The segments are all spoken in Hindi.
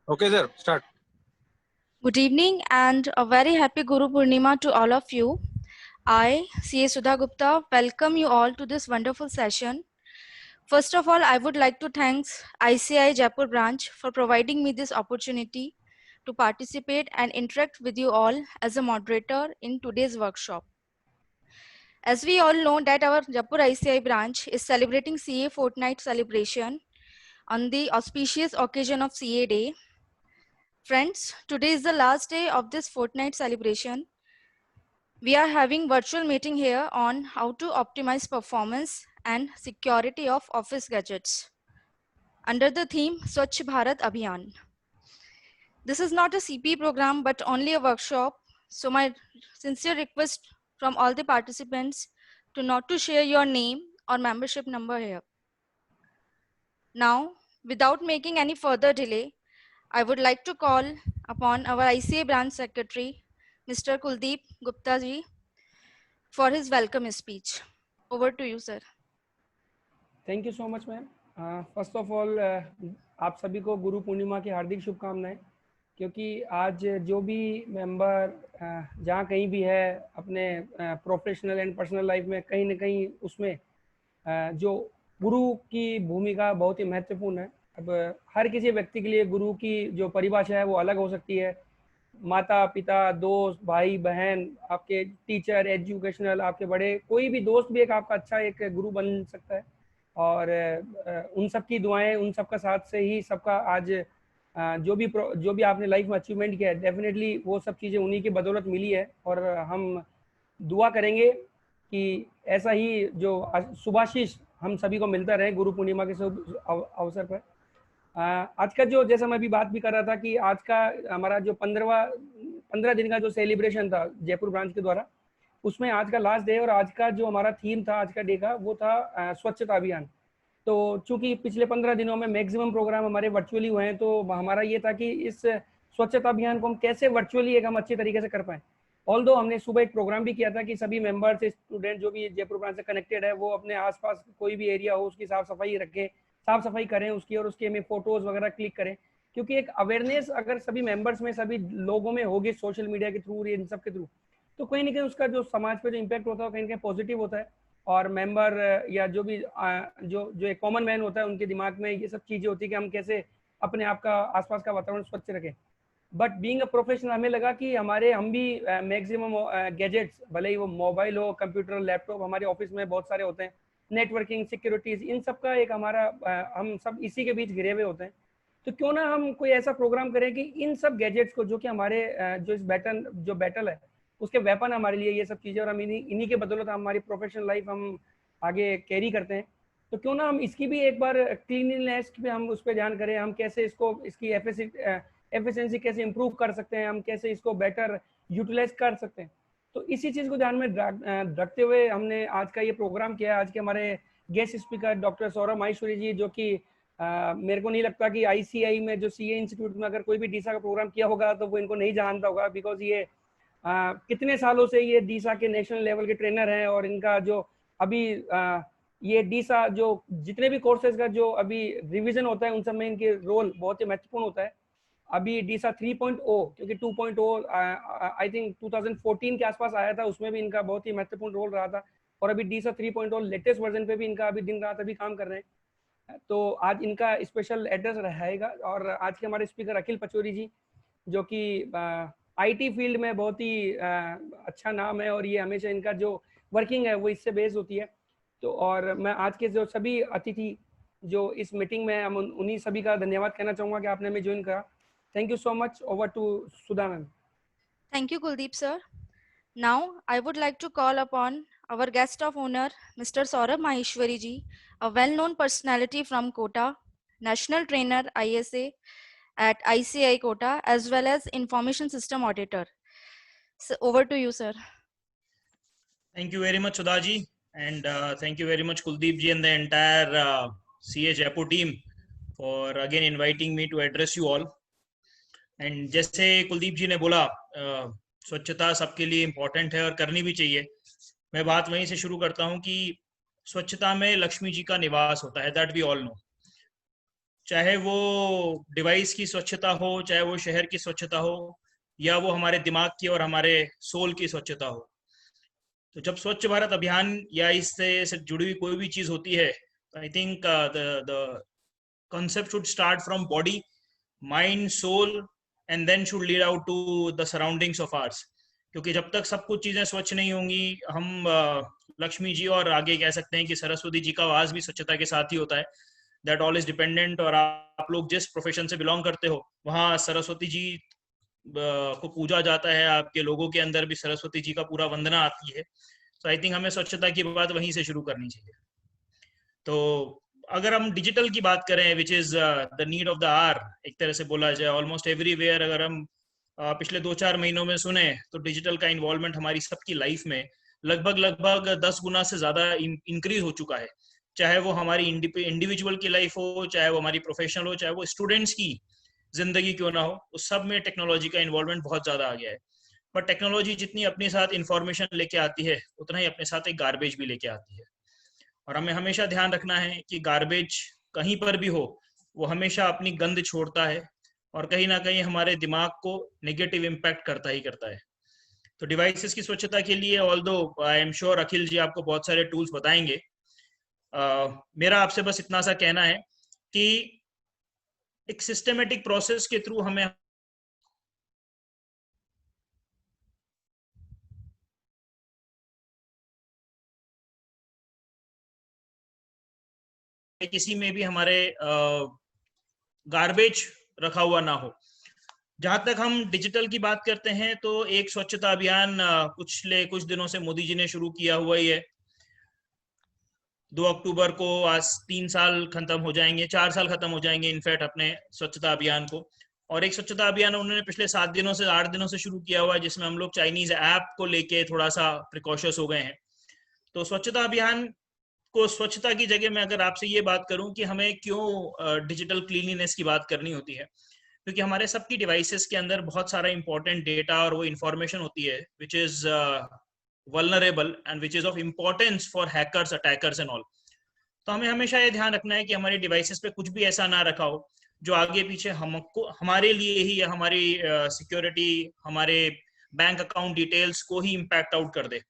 Okay, sir. Start. Good evening and a very happy Guru Purnima to all of you. I, CA Sudha Gupta, welcome you all to this wonderful session. First of all, I would like to thank ICAI Jaipur branch for providing me this opportunity to participate and interact with you all as a moderator in today's workshop. As we all know that our Jaipur ICAI branch is celebrating CA Fortnight celebration on the auspicious occasion of CA Day. Friends, today is the last day of this fortnight celebration. We are having virtual meeting here on how to optimize performance and security of office gadgets under the theme Swachh Bharat Abhiyan. This is not a CP program but only a workshop. So my sincere request from all the participants to not to share your name or membership number here. Now, without making any further delay, I would like to call upon our ICA branch secretary, Mr. Kuldeep Gupta ji, for his welcome speech. Over to you, sir. Thank you so much ma'am. First of all आप सभी को गुरु पूर्णिमा की हार्दिक शुभकामनाएं, क्योंकि आज जो भी मेंबर जहाँ कहीं भी है अपने प्रोफेशनल एंड पर्सनल लाइफ में कहीं ना कहीं उसमें जो गुरु की भूमिका बहुत ही महत्वपूर्ण है. अब हर किसी व्यक्ति के लिए गुरु की जो परिभाषा है वो अलग हो सकती है. माता पिता, दोस्त, भाई बहन, आपके टीचर, एजुकेशनल, आपके बड़े, कोई भी दोस्त भी एक आपका अच्छा एक गुरु बन सकता है. और उन सब की दुआएं, उन सब का साथ से ही सबका आज जो भी आपने लाइफ में अचीवमेंट किया है, डेफिनेटली वो सब चीज़ें उन्हीं की बदौलत मिली है. और हम दुआ करेंगे कि ऐसा ही जो शुभाशीष हम सभी को मिलता रहे गुरु पूर्णिमा के अवसर पर. आज का जो, जैसा मैं अभी बात भी कर रहा था कि आज का हमारा जो 15 दिन का जो सेलिब्रेशन था जयपुर ब्रांच के द्वारा, उसमें आज का लास्ट डे और आज का जो हमारा थीम था आज का डे का वो था स्वच्छता अभियान. तो चूंकि पिछले 15 दिनों में मैक्सिमम प्रोग्राम हमारे वर्चुअली हुए हैं, तो हमारा ये था कि इस स्वच्छता अभियान को हम कैसे वर्चुअली एक हम अच्छी तरीके से कर पाएँ. ऑल्दो हमने सुबह एक प्रोग्राम भी किया था कि सभी मेंबर्स, स्टूडेंट जो भी जयपुर ब्रांच से कनेक्टेड है वो अपने आसपास कोई भी एरिया हो उसकी साफ सफाई करें उसकी, और उसके में फोटोज वगैरह क्लिक करें, क्योंकि एक अवेयरनेस अगर सभी मेंबर्स में, सभी लोगों में होगी सोशल मीडिया के थ्रू, इन सब के थ्रू, तो कहीं ना कहीं उसका जो समाज पे जो इम्पैक्ट होता है कहीं ना कहीं पॉजिटिव होता है. और मेंबर या जो भी जो एक कॉमन मैन होता है उनके दिमाग में ये सब चीज़ें होती है कि हम कैसे अपने आप का आसपास का वातावरण स्वच्छ रखें. बट बीइंग अ प्रोफेशनल हमें लगा कि हम भी मैक्सिमम गैजेट्स, भले ही वो मोबाइल हो, कंप्यूटर, लैपटॉप, हमारे ऑफिस में बहुत सारे होते हैं, नेटवर्किंग, सिक्योरिटीज, इन सब का एक हमारा हम सब इसी के बीच घिरे हुए होते हैं. तो क्यों ना हम कोई ऐसा प्रोग्राम करें कि इन सब गैजेट्स को, जो कि हमारे जो इस बैटल है उसके वेपन हमारे लिए ये सब चीज़ें, और हम इन्हीं के बदौलत हमारी प्रोफेशनल लाइफ हम आगे कैरी करते हैं. तो क्यों ना हम इसकी भी एक बार क्लीनलीनेस पे हम उस पर ध्यान करें, हम कैसे इसकी एफिशिएंसी कैसे इंप्रूव कर सकते हैं, हम कैसे इसको बेटर यूटिलाइज कर सकते हैं. तो इसी चीज़ को ध्यान में रखते हुए हमने आज का ये प्रोग्राम किया. आज के हमारे guest speaker doctor Saurabh Maheshwari ji, जो कि मेरे को नहीं लगता कि ICAI में जो CA इंस्टीट्यूट में अगर कोई भी डीसा का प्रोग्राम किया होगा तो वो इनको नहीं जानता होगा, बिकॉज ये कितने सालों से ये डीसा के नेशनल लेवल के ट्रेनर हैं. और इनका जो अभी ये डीसा जो जितने भी कोर्सेज का जो अभी रिवीजन होता है उन सब में इनके रोल बहुत ही महत्वपूर्ण होता है. अभी डीसा 3.0, क्योंकि 2.0 आई थिंक 2014 के आसपास आया था, उसमें भी इनका बहुत ही महत्वपूर्ण रोल रहा था. और अभी डीसा 3.0 लेटेस्ट वर्जन पे भी इनका अभी दिन रात अभी काम कर रहे हैं. तो आज इनका स्पेशल एड्रेस रहेगा. और आज के हमारे स्पीकर अखिल पचौरी जी, जो कि IT फील्ड में बहुत ही अच्छा नाम है, और ये हमेशा इनका जो वर्किंग है वो इससे बेस होती है. तो और मैं आज के जो सभी अतिथि जो इस मीटिंग में, हम उन्हीं सभी का धन्यवाद कहना चाहूँगा कि आपने हमें ज्वाइन करा. Thank you so much. Over to Sudha ma'am. Thank you, Kuldeep sir. Now, I would like to call upon our guest of honor, Mr. Saurabh Maheshwari ji, a well-known personality from Kota, national trainer ISA at ICAI Kota, as well as information system auditor. So, over to you, sir. Thank you very much, Sudha ji, and thank you very much, Kuldeep ji, and the entire CA Jaipur team for again inviting me to address you all. And जैसे कुलदीप जी ने बोला, स्वच्छता सबके लिए इम्पोर्टेंट है और करनी भी चाहिए. मैं बात वहीं से शुरू करता हूं कि स्वच्छता में लक्ष्मी जी का निवास होता है, दैट वी ऑल नो. चाहे वो डिवाइस की स्वच्छता हो, चाहे वो शहर की स्वच्छता हो, या वो हमारे दिमाग की और हमारे सोल की स्वच्छता हो। तो जब स्वच्छ भारत अभियान या इससे से जुड़ी हुई कोई भी चीज होती है, तो I think the concept should start from body, mind, soul, and then should lead out to the surroundings of ours. क्योंकि जब तक सब कुछ चीजें स्वच्छ नहीं होंगी, हम लक्ष्मी जी और आगे कह सकते हैं कि सरस्वती जी का वास भी स्वच्छता के साथ ही होता है। That all is dependent. और आप लोग जिस प्रोफेशन से बिलोंग करते हो, वहाँ सरस्वती जी को पूजा जाता है, आपके लोगों के अंदर भी सरस्वती जी का पूरा वंदना आती है। तो आई थिंक हमें स्वच्छता की बात वहीं से शुरू करनी चाहिए। तो अगर हम डिजिटल की बात करें, which is the need of the hour, एक तरह से बोला जाए ऑलमोस्ट एवरीवेयर, अगर हम पिछले 2-4 महीनों में सुने तो डिजिटल का इन्वॉल्वमेंट हमारी सबकी लाइफ में लगभग 10 गुना से ज्यादा इंक्रीज हो चुका है। चाहे वो हमारी इंडिविजुअल की लाइफ हो, चाहे वो हमारी प्रोफेशनल हो, चाहे वो स्टूडेंट्स की जिंदगी क्यों ना हो, उस सब में टेक्नोलॉजी का इन्वॉल्वमेंट बहुत ज्यादा आ गया है। पर टेक्नोलॉजी जितनी अपने साथ इंफॉर्मेशन लेके आती है, उतना ही अपने साथ एक गार्बेज भी लेके आती है। और हमें हमेशा ध्यान रखना है कि गार्बेज कहीं पर भी हो, वो हमेशा अपनी गंध छोड़ता है और कहीं ना कहीं हमारे दिमाग को नेगेटिव इम्पैक्ट करता ही करता है। तो डिवाइसेस की स्वच्छता के लिए ऑल्दो आई एम श्योर अखिल जी आपको बहुत सारे टूल्स बताएंगे, मेरा आपसे बस इतना सा कहना है कि एक सिस्टमेटिक प्रोसेस के थ्रू हमें किसी में भी हमारे गार्बेज रखा हुआ ना हो। जहां तक हम डिजिटल की बात करते हैं, तो एक स्वच्छता अभियान कुछ दिनों से मोदी जी ने शुरू किया हुआ ही है। 2 अक्टूबर को आज 3 साल खत्म हो जाएंगे, 4 साल खत्म हो जाएंगे इनफैक्ट अपने स्वच्छता अभियान को। और एक स्वच्छता अभियान उन्होंने पिछले 7 दिनों से 8 दिनों से शुरू किया हुआ है, जिसमें हम लोग चाइनीज ऐप को लेके थोड़ा सा प्रिकॉशियस हो गए हैं। तो स्वच्छता अभियान को स्वच्छता की जगह मैं अगर आपसे ये बात करूं कि हमें क्यों डिजिटल क्लीनलीनेस की बात करनी होती है, क्योंकि हमारे सबकी डिवाइसेस के अंदर बहुत सारा इंपॉर्टेंट डेटा और वो इंफॉर्मेशन होती है which is vulnerable and which is of importance for hackers, attackers and all. तो हमें हमेशा ये ध्यान रखना है कि हमारी डिवाइसेस पे कुछ भी ऐसा ना रखा हो जो आगे पीछे हमको हमारे लिए ही या हमारी सिक्योरिटी, हमारे बैंक अकाउंट डिटेल्स को ही इम्पैक्ट आउट कर दे।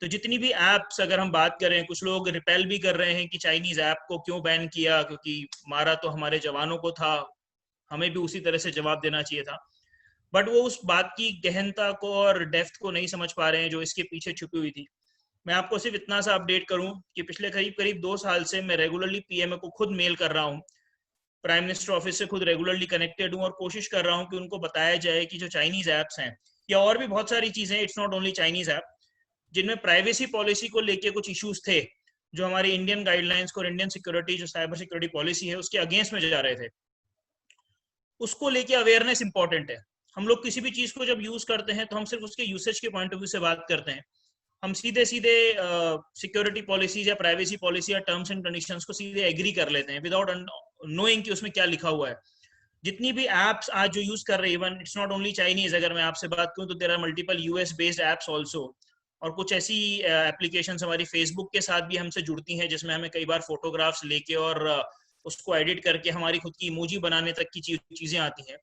तो जितनी भी ऐप्स अगर हम बात करें, कुछ लोग रिपेल भी कर रहे हैं कि चाइनीज ऐप को क्यों बैन किया, क्योंकि मारा तो हमारे जवानों को था, हमें भी उसी तरह से जवाब देना चाहिए था। बट वो उस बात की गहनता को और डेप्थ को नहीं समझ पा रहे हैं जो इसके पीछे छुपी हुई थी। मैं आपको सिर्फ इतना सा अपडेट करूं कि पिछले करीब 2 साल से मैं रेगुलरली पीएमओ को खुद मेल कर रहा हूं, प्राइम मिनिस्टर ऑफिस से खुद रेगुलरली कनेक्टेड हूं और कोशिश कर रहा हूं कि उनको बताया जाए कि जो चाइनीज ऐप्स हैं या और भी बहुत सारी चीजें, it's not only Chinese app, जिनमें प्राइवेसी पॉलिसी को लेके कुछ इश्यूज थे जो हमारी इंडियन गाइडलाइंस को और इंडियन सिक्योरिटी जो साइबर सिक्योरिटी पॉलिसी है उसके अगेंस्ट में जा रहे थे, उसको लेके अवेयरनेस इंपॉर्टेंट है। हम लोग किसी भी चीज को जब यूज करते हैं तो हम सिर्फ उसके यूसेज के पॉइंट ऑफ व्यू से बात करते हैं। हम सीधे सिक्योरिटी पॉलिसीज या प्राइवेसी पॉलिसी या टर्म्स एंड कंडीशंस को सीधे एग्री कर लेते हैं विदाउट नोइंग कि उसमें क्या लिखा हुआ है। जितनी भी एप्स आज जो यूज कर रहे हैं, even it's not only Chinese, अगर मैं आपसे बात करूं तो there are multiple US based apps also. और कुछ ऐसी एप्लीकेशन हमारी फेसबुक के साथ भी हमसे जुड़ती हैं, जिसमें हमें कई बार फोटोग्राफ्स लेके और उसको एडिट करके हमारी खुद की इमोजी बनाने तक की चीजें आती हैं।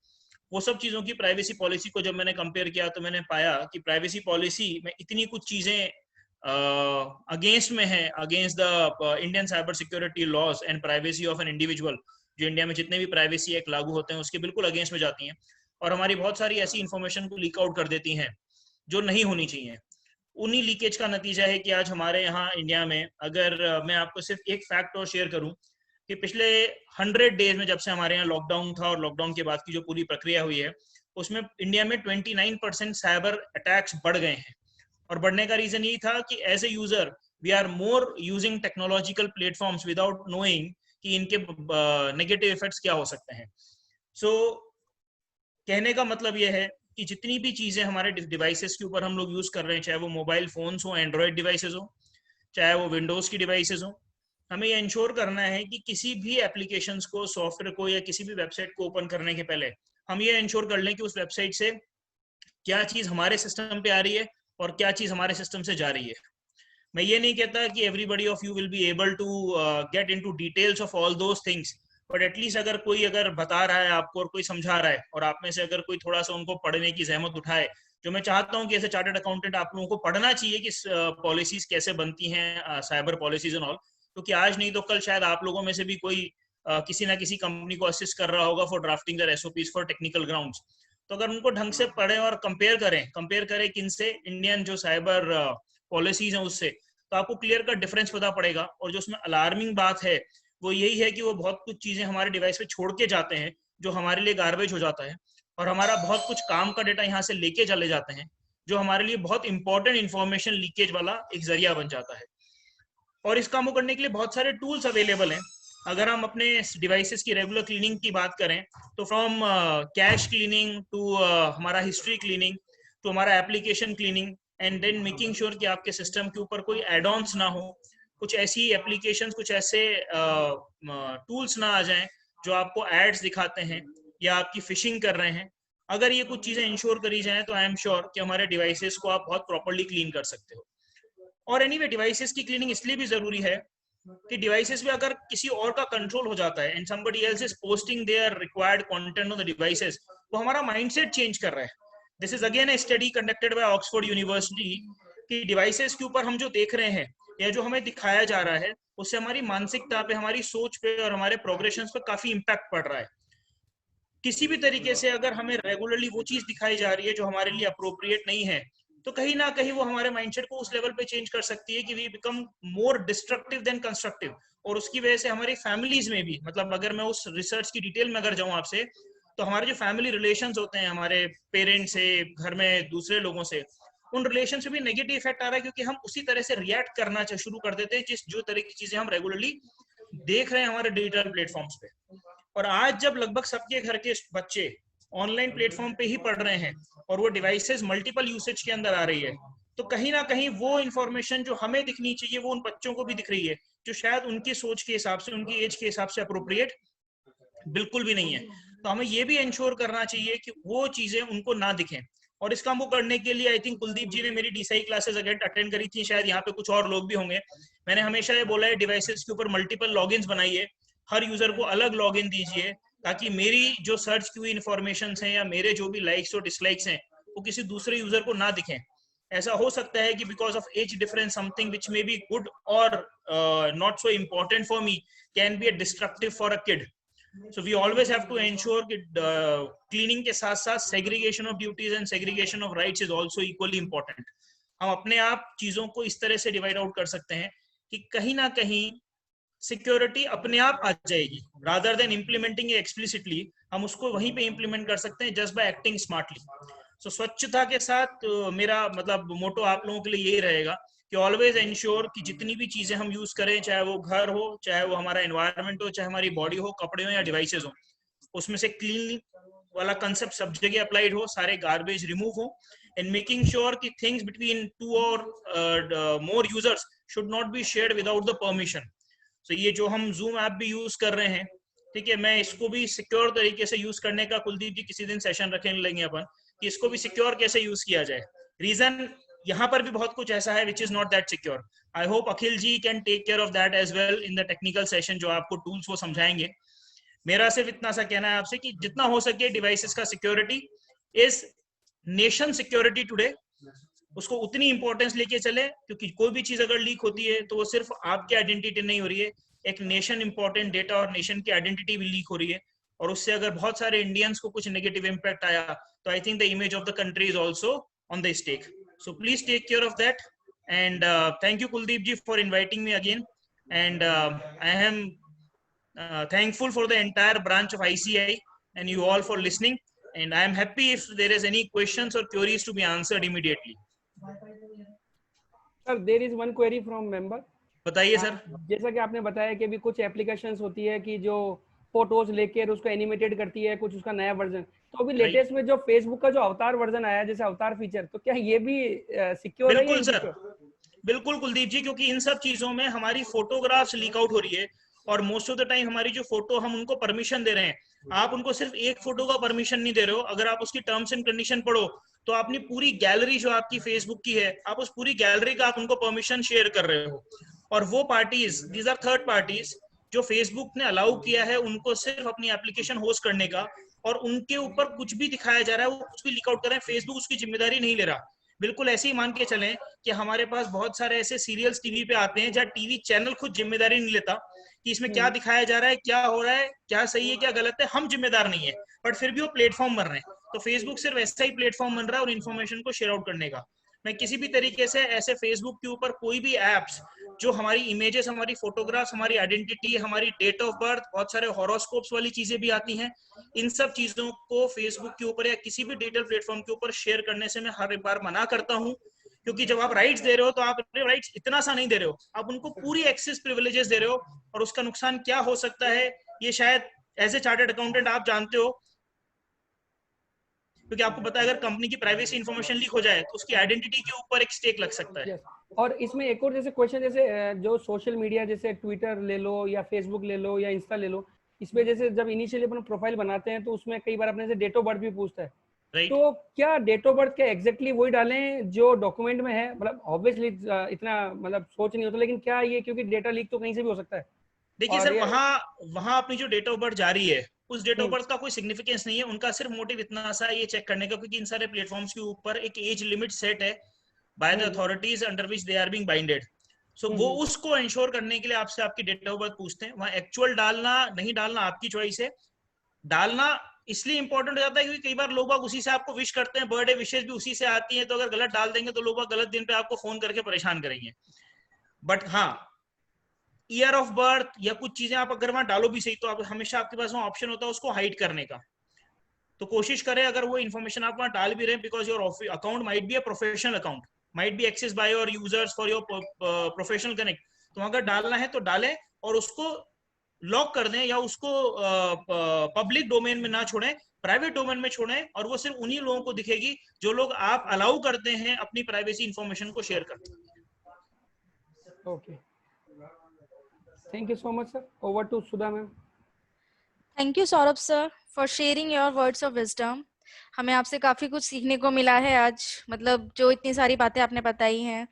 वो सब चीजों की प्राइवेसी पॉलिसी को जब मैंने कंपेयर किया तो मैंने पाया कि प्राइवेसी पॉलिसी में इतनी कुछ चीजें अगेंस्ट में है, against the Indian cyber security laws and privacy of an individual, जो इंडिया में जितने भी प्राइवेसी एक्ट लागू होते हैं उसके बिल्कुल अगेंस्ट में जाती हैं और हमारी बहुत सारी ऐसी इंफॉर्मेशन को लीक आउट कर देती हैं जो नहीं होनी चाहिए। उन्हीं लीकेज का नतीजा है कि आज हमारे यहाँ इंडिया में, अगर मैं आपको सिर्फ एक फैक्ट और शेयर करूं कि पिछले 100 डेज में जब से हमारे यहाँ लॉकडाउन था और लॉकडाउन के बाद की जो पूरी प्रक्रिया हुई है, उसमें इंडिया में 29% साइबर अटैक्स बढ़ गए हैं। और बढ़ने का रीजन यही था कि as a user we are more using technological platforms without knowing कि इनके नेगेटिव इफेक्ट्स क्या हो सकते हैं। सो कहने का मतलब यह है कि जितनी भी चीजें हमारे डिवाइसेस के ऊपर हम लोग यूज कर रहे हैं, चाहे वो मोबाइल फोन्स हो, एंड्रॉयड डिवाइसेस हो, चाहे वो विंडोज की डिवाइसेस हो, हमें ये इंश्योर करना है कि किसी भी एप्लीकेशंस को, सॉफ्टवेयर को या किसी भी वेबसाइट को ओपन करने के पहले हम ये इंश्योर कर लें कि उस वेबसाइट से क्या चीज हमारे सिस्टम पे आ रही है और क्या चीज हमारे सिस्टम से जा रही है। मैं ये नहीं कहता कि everybody of you will be able to get into details of all those things, but at least अगर कोई अगर बता रहा है आपको और कोई समझा रहा है, और आप में से अगर कोई थोड़ा सा उनको पढ़ने की जहमत उठाए, जो मैं चाहता हूँ कि ऐसे चार्टर्ड अकाउंटेंट आप लोगों को पढ़ना चाहिए कि पॉलिसीज कैसे बनती हैं, साइबर पॉलिसीज एंड ऑल, क्योंकि आज नहीं तो कल शायद आप लोगों में से भी कोई किसी ना किसी कंपनी को असिस्ट कर रहा होगा for drafting the SOPs for technical grounds. तो अगर उनको ढंग से पढ़ें और कंपेयर करें किनसे, इंडियन जो साइबर पॉलिसीज हैं उससे, तो आपको क्लियर का डिफरेंस पता पड़ेगा। और जो उसमें अलार्मिंग बात है वो यही है कि वो बहुत कुछ चीजें हमारे डिवाइस पे छोड़ के जाते हैं जो हमारे लिए गार्बेज हो जाता है, और हमारा बहुत कुछ काम का डेटा यहाँ से लेके चले जाते हैं जो हमारे लिए बहुत इंपॉर्टेंट इंफॉर्मेशन लीकेज वाला एक जरिया बन जाता है। और इस काम को करने के लिए बहुत सारे टूल्स अवेलेबल हैं। अगर हम अपने डिवाइसेस की रेगुलर क्लीनिंग की बात करें तो फ्रॉम कैश क्लीनिंग टू हमारा हिस्ट्री क्लीनिंग टू हमारा application cleaning, and then making sure कि आपके सिस्टम के ऊपर कोई एड ऑन्स ना हो, कुछ ऐसी एप्लीकेशंस, कुछ ऐसे टूल्स ना आ जाएं जो आपको एड्स दिखाते हैं या आपकी फिशिंग कर रहे हैं। अगर ये कुछ चीजें इंश्योर करी जाएं तो आई एम श्योर कि हमारे डिवाइसेस को आप बहुत प्रॉपर्ली क्लीन कर सकते हो। और एनीवे डिवाइसेस की क्लीनिंग इसलिए भी जरूरी है कि डिवाइसेस पे अगर किसी और का कंट्रोल हो जाता है and somebody else is posting there required content on the devices, वो हमारा माइंडसेट चेंज कर रहा है। This is again a study conducted by Oxford University कि डिवाइसेस के ऊपर हम जो देख रहे हैं या जो हमें दिखाया जा रहा है उससे हमारी मानसिकता पे, हमारी सोच पे और हमारे प्रोग्रेशन पे काफी इम्पैक्ट पड़ रहा है। किसी भी तरीके से अगर हमें रेगुलरली वो चीज दिखाई जा रही है जो हमारे लिए अप्रोप्रिएट नहीं है, तो कहीं ना कहीं वो हमारे माइंडसेट को उस लेवल पे चेंज कर सकती है कि we become more destructive than constructive. और उसकी वजह से हमारी फैमिलीज में भी, मतलब अगर मैं उस रिसर्च की डिटेल में अगर जाऊं आपसे, तो हमारे जो फैमिली रिलेशंस होते हैं हमारे पेरेंट्स से, घर में दूसरे लोगों से, उन रिलेशन से भी नेगेटिव इफेक्ट आ रहा है, क्योंकि हम उसी तरह से रिएक्ट करना शुरू कर देते हैं जो तरह की चीजें हम रेगुलरली देख रहे हैं हमारे डिजिटल प्लेटफॉर्म्स पे। और आज जब लगभग सबके घर के बच्चे ऑनलाइन प्लेटफॉर्म पे ही पढ़ रहे हैं और वो डिवाइसेस मल्टीपल यूसेज के अंदर आ रही है, तो कहीं ना कहीं वो इन्फॉर्मेशन जो हमें दिखनी चाहिए वो उन बच्चों को भी दिख रही है, जो शायद उनकी सोच के हिसाब से, उनकी एज के हिसाब से अप्रोप्रिएट बिल्कुल भी नहीं है। तो हमें ये भी इंश्योर करना चाहिए कि वो चीजें उनको ना दिखें। और इस काम को करने के लिए आई थिंक कुलदीप जी ने मेरी डीसाई क्लासेस अटेंड करी थी, शायद यहाँ पे कुछ और लोग भी होंगे। मैंने हमेशा ये बोला है डिवाइसेस के ऊपर मल्टीपल लॉगिन्स बनाइए, हर यूजर को अलग लॉगिन दीजिए, ताकि मेरी जो सर्च की हुई इन्फॉर्मेशन है या मेरे जो भी लाइक्स और डिसलाइक्स हैं वो किसी दूसरे यूजर को ना दिखें। ऐसा हो सकता है कि because of age difference something which may be good और not so important for me can be a destructive for a kid. So we always have to ensure that cleaning के साथ साथ segregation of duties and segregation of rights is also equally important. हम अपने आप चीजों को इस तरह से डिवाइड आउट कर सकते हैं कि कहीं ना कहीं सिक्योरिटी अपने आप आ जाएगी, रादर देन इम्प्लीमेंटिंग एक्सप्लिसिटली। हम उसको वहीं पे इम्प्लीमेंट कर सकते हैं जस्ट बाय एक्टिंग स्मार्टली। सो स्वच्छता के साथ मेरा मतलब मोटो आप लोगों के लिए यही रहेगा कि ऑलवेज इंश्योर कि जितनी भी चीजें हम यूज करें, चाहे वो घर हो, चाहे वो हमारा एनवायरनमेंट हो, चाहे हमारी बॉडी हो, कपड़े हो या डिवाइसेस हो, उसमें से क्लीन वाला कंसेप्ट सब जगह अप्लाइड हो, सारे गार्बेज रिमूव हो, एंड मेकिंग श्योर कि थिंग्स बिटवीन टू और मोर users should not be shared without the permission. तो ये जो हम जूम ऐप भी यूज कर रहे हैं, ठीक है, मैं इसको भी सिक्योर तरीके से यूज करने का कुलदीप जी किसी दिन सेशन रखेंगे लेंगे अपन कि इसको भी सिक्योर कैसे यूज किया जाए। रीजन यहाँ पर भी बहुत कुछ ऐसा है which is not that secure. I hope Akhil ji can take care of that as well in the technical session, जो आपको टूल्स वो समझाएंगे। मेरा सिर्फ इतना सा कहना है आपसे कि जितना हो सके डिवाइसेस का security is nation security today, उसको उतनी इंपॉर्टेंस लेके चले, क्योंकि कोई भी चीज अगर लीक होती है तो वो सिर्फ आपकी आइडेंटिटी नहीं हो रही है, एक नेशन इंपॉर्टेंट डेटा और नेशन की आइडेंटिटी भी लीक हो रही है। और उससे अगर बहुत सारे इंडियंस को कुछ नेगेटिव इम्पैक्ट आया तो I think the image of the country is also on the stake. So please take care of that, and thank you Kuldeep ji for inviting me again, and I am thankful for the entire branch of ICI and you all for listening, and I am happy if there is any questions or queries to be answered immediately. Sir, there is one query from member. बताइए सर। जैसा कि आपने बताया कि अभी कुछ एप्लीकेशंस होती है कि जो फोटोज लेकर उसको एनिमेटेड करती है, कुछ उसका नया वर्जन, तो अभी लेटेस्ट में जो फेसबुक का जो अवतार वर्जन आया है, जैसे अवतार फीचर, तो क्या ये भी सिक्योर है? बिल्कुल सर, बिल्कुल कुलदीप जी, क्योंकि इन सब चीजों में हमारी फोटोग्राफ्स लीक आउट हो रही है और मोस्ट ऑफ द टाइम हमारी जो फोटो हम उनको परमिशन दे रहे हैं, आप उनको सिर्फ एक फोटो का परमिशन नहीं दे रहे हो। अगर आप उसकी टर्म्स एंड कंडीशन पढ़ो तो अपनी पूरी गैलरी जो आपकी फेसबुक की है, आप उस पूरी गैलरी का आप उनको परमिशन शेयर कर रहे हो। और वो parties, these are third parties जो फेसबुक ने अलाउ किया है उनको सिर्फ अपनी एप्लीकेशन होस्ट करने का, और उनके ऊपर कुछ भी दिखाया जा रहा है, वो कुछ भी लीक आउट कर रहे हैं, फेसबुक उसकी जिम्मेदारी नहीं ले रहा। बिल्कुल ऐसे ही मान के चलें कि हमारे पास बहुत सारे ऐसे सीरियल्स टीवी पे आते हैं जहाँ टीवी चैनल खुद जिम्मेदारी नहीं लेता कि इसमें क्या दिखाया जा रहा है, क्या हो रहा है, क्या सही है, क्या गलत है, हम जिम्मेदार नहीं है, बट फिर भी वो प्लेटफॉर्म बन रहे हैं। तो फेसबुक सिर्फ ऐसा ही प्लेटफॉर्म बन रहा है और इन्फॉर्मेशन को शेयर आउट करने का। मैं किसी भी तरीके से ऐसे फेसबुक के ऊपर कोई भी एप्स जो हमारी इमेजेस, हमारी फोटोग्राफ्स, हमारी आइडेंटिटी, हमारी डेट ऑफ बर्थ, बहुत सारे हॉरोस्कोप्स वाली चीजें भी आती हैं, इन सब चीजों को फेसबुक के ऊपर या किसी भी डिजिटल प्लेटफॉर्म के ऊपर शेयर करने से मैं हर एक बार मना करता हूं। क्योंकि जब आप राइट्स दे रहे हो तो आप अपने राइट्स इतना सा नहीं दे रहे हो, आप उनको पूरी एक्सेस प्रिविलेजेस दे रहे हो, और उसका नुकसान क्या हो सकता है ये शायद एज ए चार्टर्ड अकाउंटेंट आप जानते हो। क्योंकि आपको पता है अगर कंपनी की प्राइवेसी इंफॉर्मेशन लीक हो जाए तो उसकी आइडेंटिटी के ऊपर एक स्टेक लग सकता है। yes. और इसमें एक और जैसे क्वेश्चन, जैसे जो सोशल मीडिया जैसे ट्विटर ले लो या फेसबुक ले लो या इंस्टा ले लो, इसमें जैसे जब इनिशियली अपन प्रोफाइल बनाते हैं तो उसमें कई बार अपने से डेट ऑफ बर्थ भी पूछता है, राइट। तो क्या डेट ऑफ बर्थ क्या एग्जैक्टली वही डालें जो डॉक्यूमेंट में है? मतलब ऑब्वियसली इतना मतलब सोच नहीं होता, लेकिन क्या ये, क्योंकि डेटा लीक तो कहीं से भी हो सकता है। देखिए और सर, ये वहां अपनी जो डेट ऑफ बर्थ जारी है उस डेट ऑफ बर्थ का कोई सिग्निफिकेंस नहीं है, उनका सिर्फ मोटिव इतना सा ये चेक करने का, क्योंकि इन सारे प्लेटफॉर्म्स के ऊपर एक एज लिमिट सेट है by the authorities under which they are being binded. So वो उसको इंश्योर करने के लिए आपसे आपकी डेट ऑफ बर्थ पूछते हैं। वहां एक्चुअल डालना नहीं डालना आपकी चॉइस है। डालना इसलिए इंपॉर्टेंट हो जाता है क्योंकि कई बार लोग उसी से आपको विश करते हैं, बर्थडे विशेष भी उसी से आती है, तो अगर गलत डाल देंगे तो लोग गलत दिन पे आपको फोन करके परेशान करेंगे। बट हाँ, ईयर ऑफ बर्थ या कुछ चीजें आप अगर वहां डालो भी सही तो आप हमेशा आपके पास वहां ऑप्शन होता है उसको हाइड करने का। तो कोशिश करें अगर वो इन्फॉर्मेशन आप वहां डाल भी रहे हैं, because your account might be a professional account, might be access by your users for your professional connect, तो अगर डालना है तो डालें और उसको लॉक कर दें या उसको पब्लिक डोमेन में ना छोड़ें, प्राइवेट डोमेन में छोड़ें, और वो सिर्फ उन्हीं लोगों को दिखेगी जो लोग आप अलाउ करते हैं अपनी प्राइवेसी इंफॉर्मेशन को शेयर करते हैं। Okay, thank you so much sir. Over to Sudha ma'am. Thank you Saurabh sir for sharing your words of wisdom. हमें आपसे काफी कुछ सीखने को मिला है आज, मतलब जो इतनी सारी बातें आपने बताई हैं।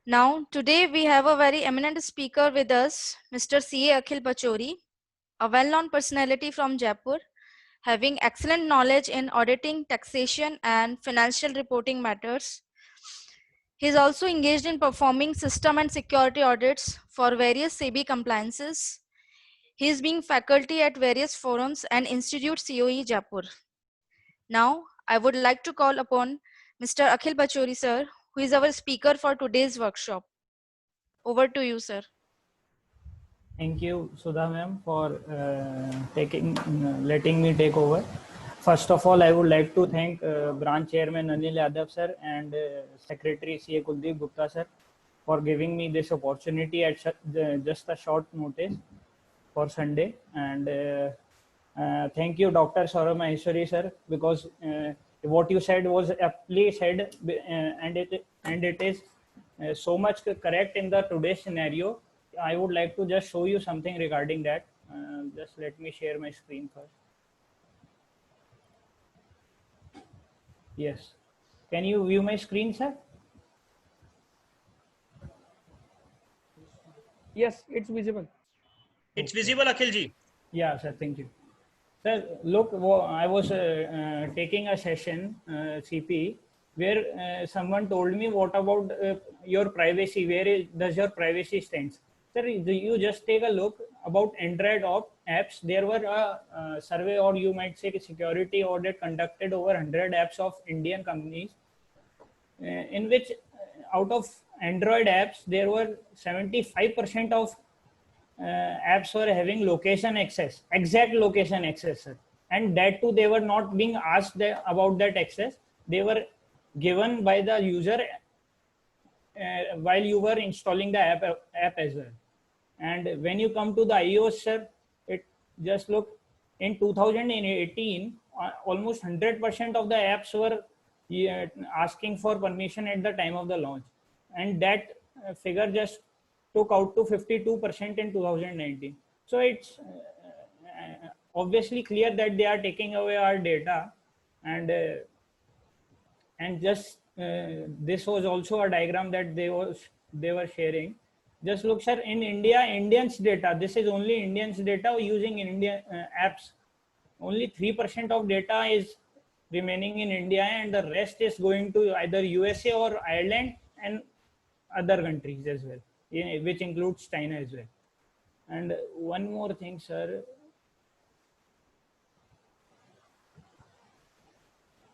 Now, today we have a very eminent speaker with us, Mr. C.A. Akhil Pachori, a well-known personality from Jaipur, having excellent knowledge in auditing, taxation, and financial reporting matters. He is also engaged in performing system and security audits for various SEBI compliances. He is being faculty at various forums and institutes COE Jaipur. Now, I would like to call upon Mr. Akhil Pachori sir, who is our speaker for today's workshop. Over to you, sir. Thank you, Sudha ma'am, for letting me take over. First of all, I would like to thank branch chairman Anil Yadav sir and secretary CA Kuldeep Gupta sir for giving me this opportunity at just a short notice for Sunday. And thank you, Dr. Saurabh Maheshwari sir, because what you said was aptly said, and it is so much correct in the today's scenario. I would like to just show you something regarding that. Just let me share my screen first. Yes. Can you view my screen, sir? Yes, it's visible. It's visible, Akhil ji. Yeah, sir. Thank you. Sir, look, I was taking a session, CP, where someone told me, what about your privacy? Where does your privacy stand? Sir, you just take a look about Android apps. There were a survey, or you might say security audit, conducted over 100 apps of Indian companies, in which out of Android apps, there were 75% of apps were having location access, exact location access, sir. And that too, they were not being asked about that access. They were given by the user while you were installing the app as well. And when you come to the iOS, sir, it just look, in 2018, almost 100% of the apps were asking for permission at the time of the launch. And that figure just took out to 52% in 2019. So it's obviously clear that they are taking away our data. And just this was also a diagram that they were sharing. just look sir, in India, Indians data, this is only Indians data using Indian apps. Only 3% of data is remaining in India, and the rest is going to either USA or Ireland and other countries as well, which includes China as well. And one more thing, sir.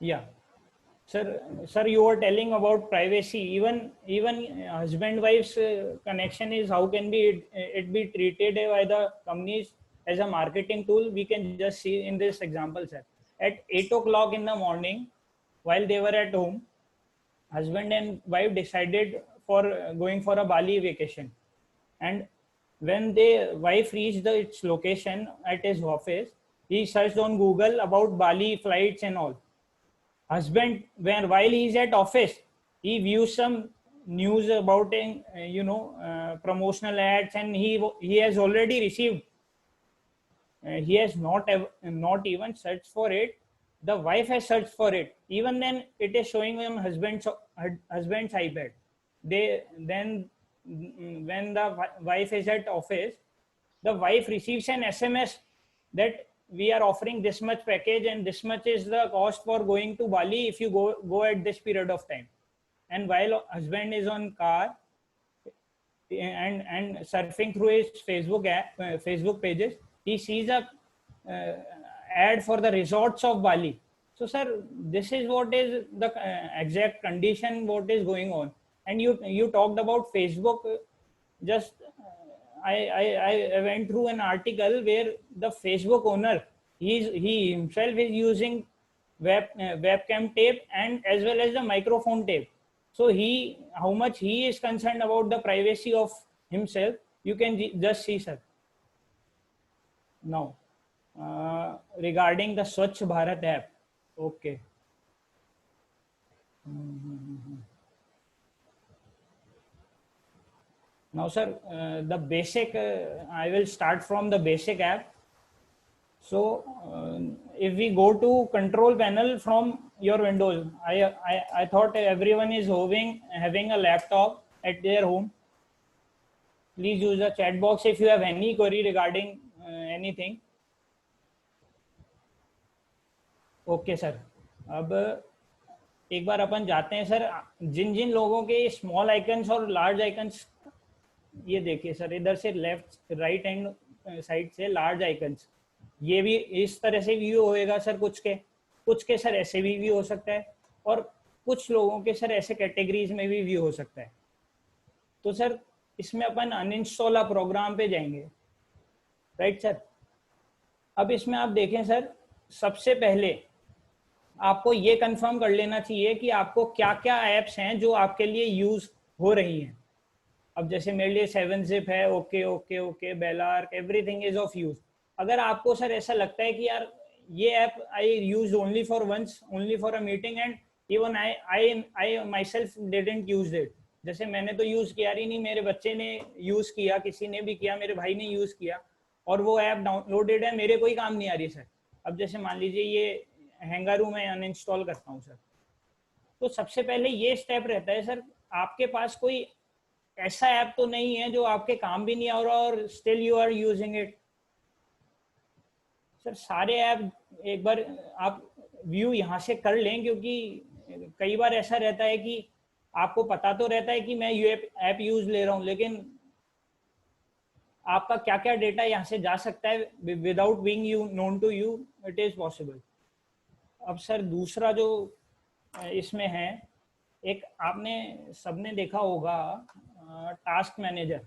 Yeah, sir, you were telling about privacy. Even husband wife's connection is, how can it be treated by the companies as a marketing tool? We can just see in this example, sir. At 8 o'clock in the morning, while they were at home, husband and wife decided for going for a Bali vacation. And when the wife reached its location at his office, he searched on Google about Bali flights and all. Husband, while he is at office, he views some news about promotional ads, and he has already received. He has not even searched for it. The wife has searched for it. Even then, it is showing him husband's iPad. Then when the wife is at office, the wife receives an SMS that we are offering this much package and this much is the cost for going to Bali if you go at this period of time. And while husband is on car and surfing through his Facebook pages, he sees a ad for the resorts of Bali. So sir, this is what is the exact condition what is going on. And you talked about Facebook. Just I went through an article where the Facebook owner, he himself is using webcam tape and as well as the microphone tape. So how much he is concerned about the privacy of himself, you can just see, sir. Now, regarding the Swachh Bharat app, okay. Now, sir, the basic, I will start from the basic app. So, if we go to control panel from your Windows, I thought everyone is having a laptop at their home. Please use the chat box if you have any query regarding anything. Okay sir, अब एक बार अपन जाते हैं सर, जिन लोगों के स्मॉल आइकन्स और लार्ज आइकन्स, ये देखिए सर, इधर से लेफ्ट राइट हैंड साइड से लार्ज आइकन्स, ये भी इस तरह से व्यू होएगा सर। कुछ के सर ऐसे भी व्यू हो सकता है, और कुछ लोगों के सर ऐसे कैटेगरीज में भी व्यू हो सकता है। तो सर इसमें अपन अनइंस्टॉल अ प्रोग्राम पे जाएंगे, राइट सर। अब इसमें आप देखें सर, सबसे पहले आपको ये कंफर्म कर लेना चाहिए कि आपको क्या क्या ऐप्स हैं जो आपके लिए यूज हो रही हैं। अब जैसे मेरे लिए 7zip है, okay, Belarc, everything is of use. अगर आपको सर ऐसा लगता है कि यार ये app I use only for once, only for a meeting, and even I myself didn't use it, जैसे मैंने तो यूज किया ही नहीं, मेरे बच्चे ने यूज किया, किसी ने भी किया, मेरे भाई ने यूज किया, और वो ऐप डाउनलोडेड है, मेरे कोई काम नहीं आ रही सर। अब जैसे मान लीजिए ये हैंगारू में अनइंस्टॉल करता हूँ सर, तो सबसे पहले ये स्टेप रहता है सर, आपके पास कोई ऐसा ऐप तो नहीं है जो आपके काम भी नहीं आ रहा और still you are using it. Sir सारे ऐप एक बार आप व्यू यहाँ से कर लें, क्योंकि कई बार ऐसा रहता है कि आपको पता तो रहता है कि मैं ये ऐप यूज ले रहा हूँ, लेकिन आपका क्या क्या डेटा यहाँ से जा सकता है without being you known to you, it is possible. अब सर दूसरा जो इसमें है, एक आपने सबने देखा होगा task manager,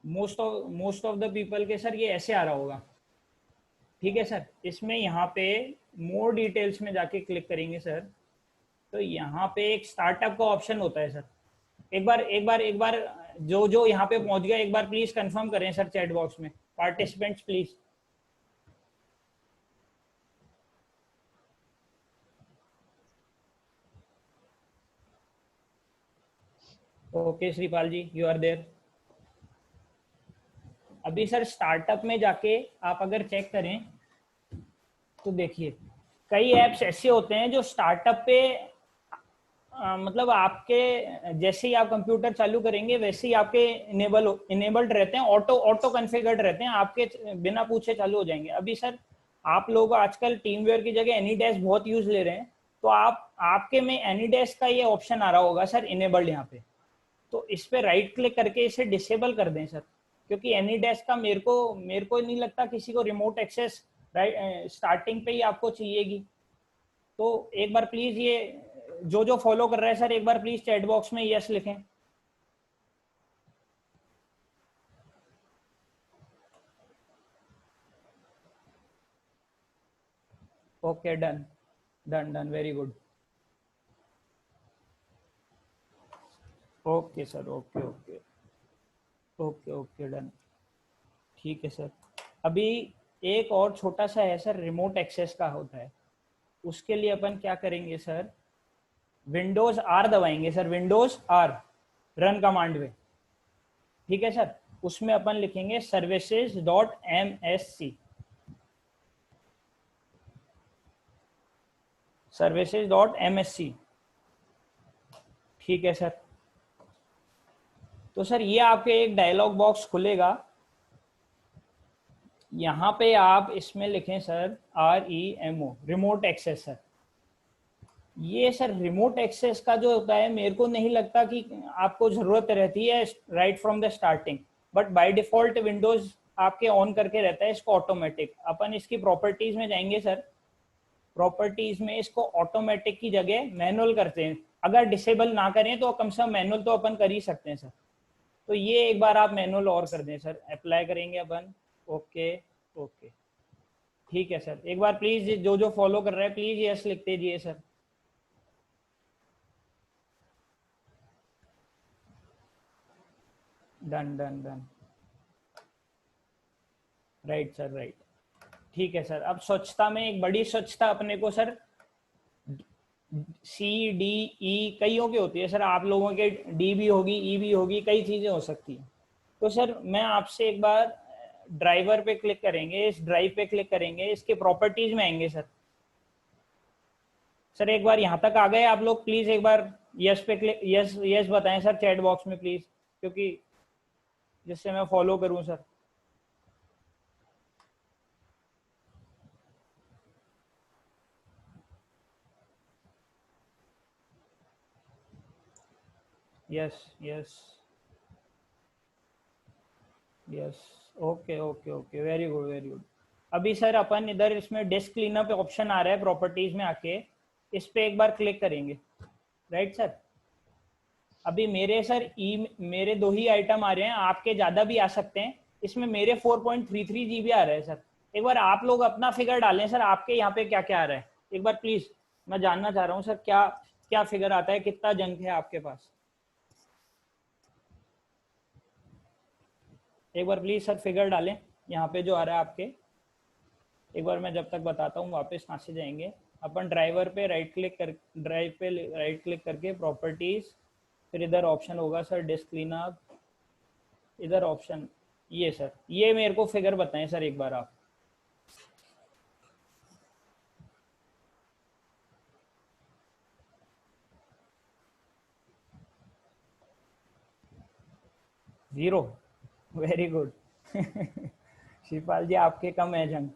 most of the people के सर ये ऐसे आ रहा होगा, ठीक है सर। इसमें यहाँ पे मोर डिटेल्स में जाके क्लिक करेंगे सर, तो यहाँ पे एक स्टार्टअप का ऑप्शन होता है सर। एक बार जो यहाँ पे पहुंच गया, एक बार प्लीज कंफर्म करें सर चैट बॉक्स में, participants please. Okay Shripal ji, you are there. अभी सर स्टार्टअप में जाके आप अगर चेक करें तो देखिए कई ऐप्स ऐसे होते हैं जो स्टार्टअप पे मतलब आपके जैसे ही आप कंप्यूटर चालू करेंगे वैसे ही आपके इनेबल्ड रहते हैं, ऑटो कॉन्फ़िगर्ड रहते हैं, आपके बिना पूछे चालू हो जाएंगे। अभी सर आप लोग आजकल टीमवेयर की जगह एनीडेस्क बहुत यूज ले रहे हैं, तो आपके में एनीडेस्क का ये ऑप्शन आ रहा होगा सर इनेबल्ड यहाँ पे, तो इस पे राइट क्लिक करके इसे डिसेबल कर दें सर, क्योंकि एनीडेस्क का मेरे को नहीं लगता किसी को रिमोट एक्सेस स्टार्टिंग पे ही आपको चाहिएगी। तो एक बार प्लीज ये जो फॉलो कर रहा है सर, एक बार प्लीज चैट बॉक्स में यस लिखें। Okay, done done done, very good. Okay sir, okay okay okay okay, done, ठीक है सर। अभी एक और छोटा सा है सर, रिमोट एक्सेस का होता है, उसके लिए अपन क्या करेंगे सर, विंडोज आर दबाएंगे sir, Windows R run command में, ठीक है सर। उसमें अपन लिखेंगे services.msc, services.msc, ठीक है सर। तो सर ये आपके एक डायलॉग बॉक्स खुलेगा, यहाँ पे आप इसमें लिखें sir REMO, remote access sir. ये सर रिमोट एक्सेस का जो होता है, मेरे को नहीं लगता कि आपको जरूरत रहती है right from the starting, but by default Windows आपके ऑन करके रहता है इसको ऑटोमेटिक। अपन इसकी प्रॉपर्टीज में जाएंगे सर, प्रॉपर्टीज में इसको ऑटोमेटिक की जगह मैनुअल करते हैं। अगर डिसेबल ना करें तो कम से कम मैनुअल तो अपन कर ही सकते हैं सर। तो ये एक बार आप मैनुअल और कर दें सर, अप्लाई करेंगे अपन। ओके ओके, ठीक है सर। एक बार प्लीज जो फॉलो कर रहे हैं प्लीज यस लिख दीजिए sir. Done done done, right sir, right, ठीक है सर। अब स्वच्छता में एक बड़ी स्वच्छता अपने को सर CDE कईयों की होती है सर, आप लोगों के D भी होगी, E भी होगी, कई चीजें हो सकती हैं। तो सर मैं आपसे एक बार ड्राइवर पे क्लिक करेंगे, इस ड्राइव पे क्लिक करेंगे, इसके प्रॉपर्टीज में आएंगे सर। सर एक बार यहाँ तक आ गए आप लोग, प्लीज एक बार यस पे क्लिक, यस यस बताएं सर चैट बॉक्स में प्लीज, क्योंकि जिससे मैं फॉलो करूं sir. Yes yes yes, okay okay okay, very good very good. अभी सर अपन इधर इसमें डेस्क क्लीनअप ऑप्शन आ रहा है प्रॉपर्टीज में, आके इस पे एक बार क्लिक करेंगे, राइट सर। अभी मेरे सर मेरे 2 ही आइटम आ रहे हैं, आपके ज्यादा भी आ सकते हैं। इसमें मेरे 4.33 GB आ रहा है सर। एक बार आप लोग अपना फिगर डालें सर, आपके यहाँ पे क्या क्या आ रहा है, एक बार प्लीज मैं जानना चाह रहा हूँ सर, क्या क्या फिगर आता है, कितना जंक है आपके पास। एक बार प्लीज सर फिगर डालें यहाँ पे जो आ रहा है आपके। एक बार मैं जब तक बताता हूँ, वापस कहाँ से जाएंगे अपन, ड्राइवर पे राइट क्लिक कर, ड्राइव पे राइट क्लिक करके प्रॉपर्टीज, फिर इधर ऑप्शन होगा सर डिस्क क्लीनअप, इधर ऑप्शन ये सर, ये मेरे को फिगर बताएं सर एक बार आप। Zero, very good. Shivpal ji आपके कम है जंग।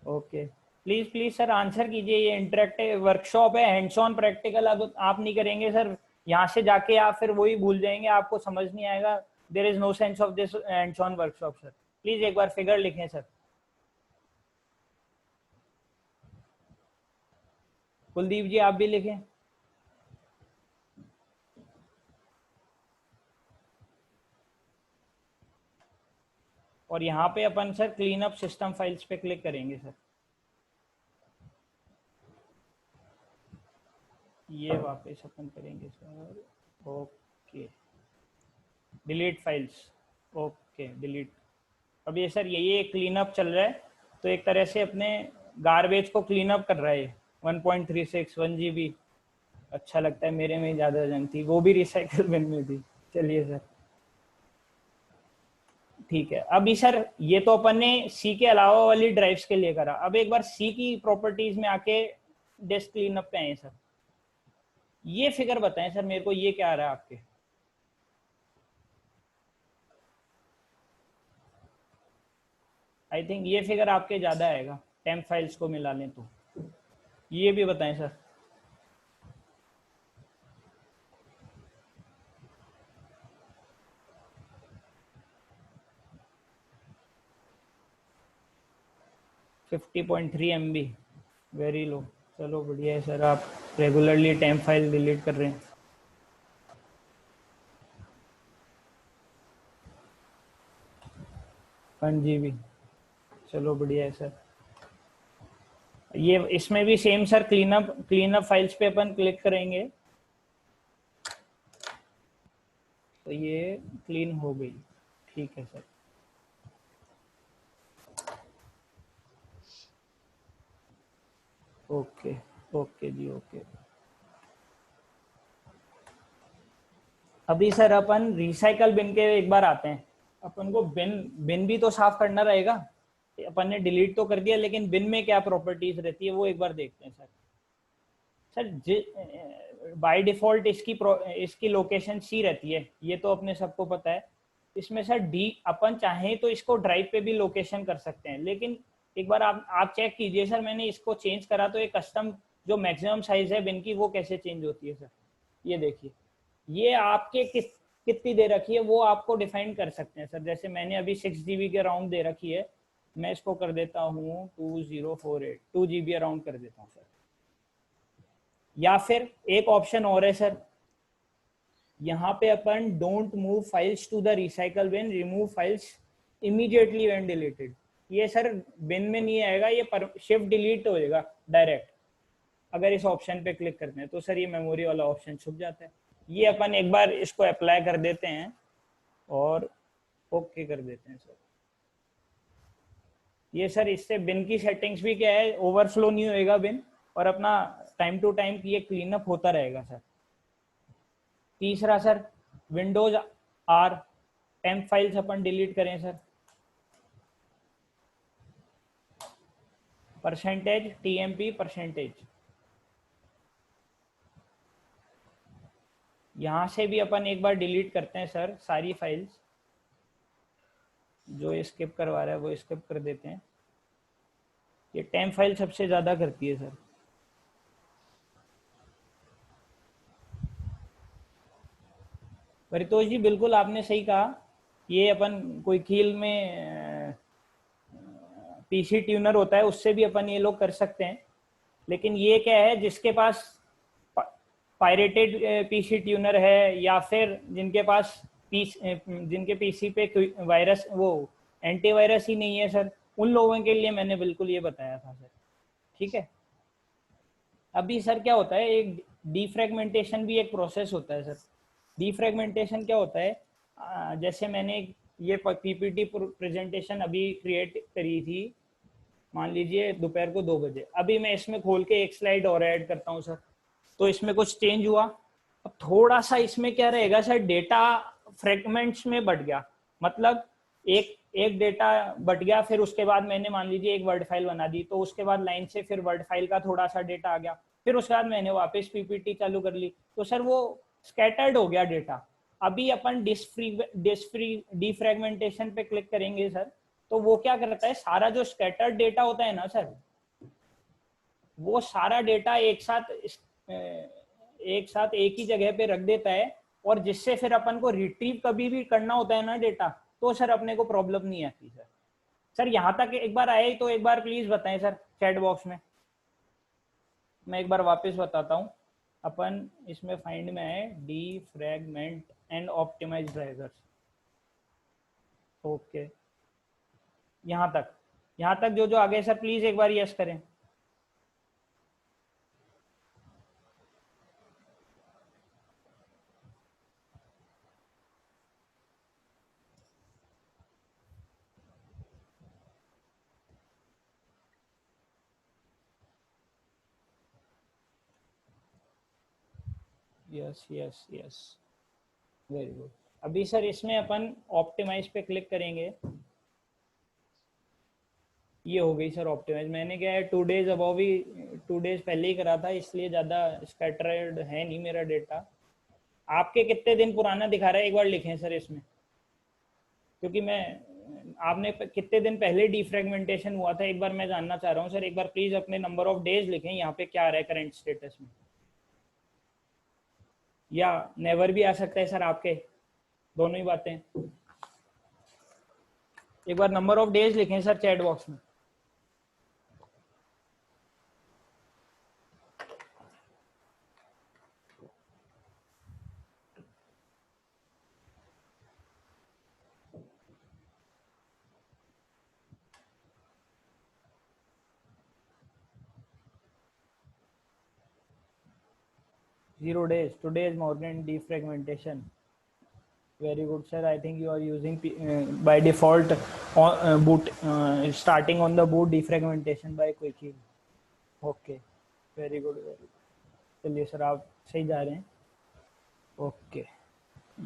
Okay, please please sir answer कीजिए, ये इंटरेक्टिव वर्कशॉप है, हैंड्स ऑन प्रैक्टिकल अब आप नहीं करेंगे सर, यहाँ से जाके आप फिर वही भूल जाएंगे, आपको समझ नहीं आएगा। There is no sense of this hands on workshop sir. Please एक बार फिगर लिखें सर। कुलदीप जी आप भी लिखें। और यहाँ पे अपन sir clean up system files पे क्लिक करेंगे सर। ये वापस अपन करेंगे sir, okay, delete files, okay delete. अब ये सर ये क्लीन अप चल रहा है, तो एक तरह से अपने गार्बेज को क्लीन अप कर रहा है। 1.36 1 GB, अच्छा लगता है, मेरे में ज़्यादा जंग थी, वो भी रिसाइकल बिन में थी। चलिए सर, ठीक है, अभी सर ये तो अपन ने सी के अलावा वाली ड्राइव्स के लिए करा, अब एक बार सी की प्रॉपर्टीज में आके डेस्क क्लीनअप पे आए सर। ये फिगर बताएं सर मेरे को, ये क्या आ रहा है आपके? आई थिंक ये फिगर आपके ज्यादा आएगा, टेम्प फाइल्स को मिला लें तो। ये भी बताएं सर। $50.3 MB, very low. चलो बढ़िया है सर, आप रेगुलरली टेम्प फाइल डिलीट कर रहे हैं। $1 GB, चलो बढ़िया है सर। ये इसमें भी सेम सर, क्लीनअप फाइल्स पे अपन क्लिक करेंगे तो ये क्लीन हो गई। ठीक है सर। ओके ओके जी, ओके। अभी सर अपन रिसाइकल बिन के एक बार आते हैं। अपन को बिन बिन भी तो साफ करना रहेगा। अपन ने डिलीट तो कर दिया, लेकिन बिन में क्या प्रॉपर्टीज रहती है वो एक बार देखते हैं सर। सर बाय डिफॉल्ट इसकी लोकेशन सी रहती है, ये तो अपने सबको पता है। इसमें सर डी, अपन चाहें तो इसको ड्राइव पे भी लोकेशन कर सकते हैं, लेकिन एक बार आप चेक कीजिए सर, मैंने इसको चेंज करा तो एक कस्टम जो मैक्सिमम साइज है बिन की वो कैसे चेंज होती है सर। ये देखिए, ये आपके कितनी दे रखी है वो आपको डिफाइन कर सकते हैं सर। जैसे मैंने अभी 6 GB के अराउंड दे रखी है, मैं इसको कर देता हूँ 2048, 2 GB अराउंड कर देता हूँ सर। या फिर एक ऑप्शन और है सर, यहाँ पे अपन don't move files to the recycle bin, remove files immediately when deleted. ये सर बिन में नहीं आएगा, ये शिफ्ट डिलीट हो जाएगा डायरेक्ट। अगर इस ऑप्शन पे क्लिक करते हैं तो सर ये मेमोरी वाला ऑप्शन छुप जाता है। ये अपन एक बार इसको अप्लाई कर देते हैं और ओके कर देते हैं सर। ये सर इससे बिन की सेटिंग्स भी क्या है, ओवरफ्लो नहीं होएगा बिन, और अपना टाइम टू टाइम ये क्लीनअप होता रहेगा सर। तीसरा sir, Windows R temp files अपन डिलीट करें सर। %TMP %। यहाँ से भी अपन एक बार डिलीट करते हैं सर सारी फाइल्स। जो स्किप करवा रहा है वो स्किप कर देते हैं। ये टेम्प फाइल सबसे ज़्यादा करती है सर। परितोष जी बिल्कुल आपने सही कहा, ये अपन कोई कील में पीसी ट्यूनर होता है उससे भी अपन ये लोग कर सकते हैं। लेकिन ये क्या है, जिसके पास पायरेटेड पीसी ट्यूनर है या फिर जिनके पीसी पे वायरस, वो एंटीवायरस ही नहीं है सर, उन लोगों के लिए मैंने बिल्कुल ये बताया था सर। ठीक है। अभी सर क्या होता है, एक डीफ्रेगमेंटेशन भी एक प्रोसेस होता है सर। डीफ्रेगमेंटेशन क्या होता है, जैसे मैंने ये पीपीटी प्रेजेंटेशन अभी क्रिएट करी थी, मान लीजिए दोपहर को 2 बजे। अभी मैं इसमें खोल के एक स्लाइड और ऐड करता हूँ सर, तो इसमें कुछ चेंज हुआ। अब थोड़ा सा इसमें क्या रहेगा सर, डेटा फ्रेगमेंट्स में बढ़ गया। मतलब एक एक डेटा बढ़ गया, फिर उसके बाद मैंने मान लीजिए एक वर्ड फाइल बना दी, तो उसके बाद लाइन से फिर वर्ड फाइल का थोड़ा सा डेटा आ गया, फिर उसके बाद मैंने वापस पीपीटी चालू कर ली, तो सर वो स्कैटर्ड हो गया डेटा। अभी अपन डिफ्रेगमेंटेशन पे क्लिक करेंगे सर, तो वो क्या करता है, सारा जो स्कैटर्ड डेटा होता है ना सर, वो सारा डेटा एक साथ एक ही जगह पे रख देता है, और जिससे फिर अपन को रिट्रीव कभी भी करना होता है ना डेटा, तो सर अपने को प्रॉब्लम नहीं आती सर। सर यहाँ तक एक बार आए तो एक बार प्लीज बताएं सर चैट बॉक्स में। मैं एक बार वापस बताता हूँ। अपन इसमें फाइंड में आए defragment and optimise drivers. Okay, यहाँ तक जो जो आगे सर प्लीज एक बार यस करें। Yes yes yes, very good. अभी सर इसमें अपन ऑप्टिमाइज पे क्लिक करेंगे। ये हो गई सर ऑप्टिमाइज। मैंने क्या है 2 डेज अबव ही 2 डेज पहले ही करा था, इसलिए ज़्यादा स्कैटर्ड है नहीं मेरा डेटा। आपके कितने दिन पुराना दिखा रहा है, एक बार लिखें सर इसमें, क्योंकि मैं आपने कितने दिन पहले डिफ्रेगमेंटेशन हुआ था एक बार मैं जानना चाह रहा हूँ सर। एक बार प्लीज अपने नंबर ऑफ डेज लिखें यहाँ पे क्या आ रहा है करंट स्टेटस में, या नेवर भी आ सकता है सर आपके, दोनों ही बातें। एक बार नंबर ऑफ डेज लिखें सर चैट बॉक्स में। Zero days. Today is Morgan defragmentation. Very good, sir. I think you are using by default boot starting on the boot defragmentation by Quickie. Okay. Very good. Very good. चलिए सर आप सही जा रहे हैं। ओके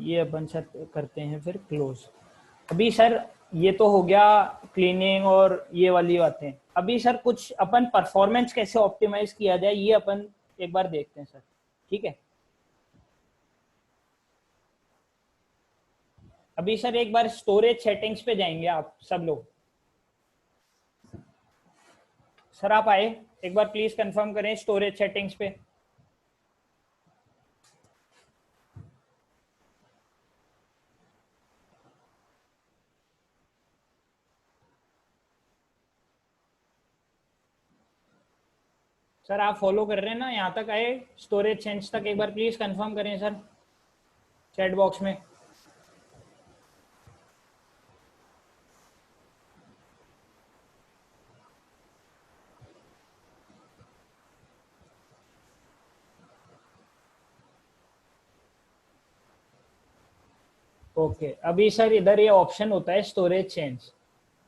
ये अपन सर करते हैं फिर क्लोज। अभी सर ये तो हो गया क्लीनिंग और ये वाली बातें। अभी सर कुछ अपन परफॉर्मेंस कैसे ऑप्टिमाइज किया जाए ये अपन एक बार देखते हैं सर, ठीक है। अभी सर एक बार स्टोरेज सेटिंग्स पे जाएंगे आप सब लोग। सर आप आए, एक बार प्लीज कंफर्म करें स्टोरेज सेटिंग्स पे। सर आप फॉलो कर रहे हैं ना, यहाँ तक आए स्टोरेज चेंज तक, एक बार प्लीज कंफर्म करें सर चैट बॉक्स में। ओके अभी सर इधर ये ऑप्शन होता है स्टोरेज चेंज।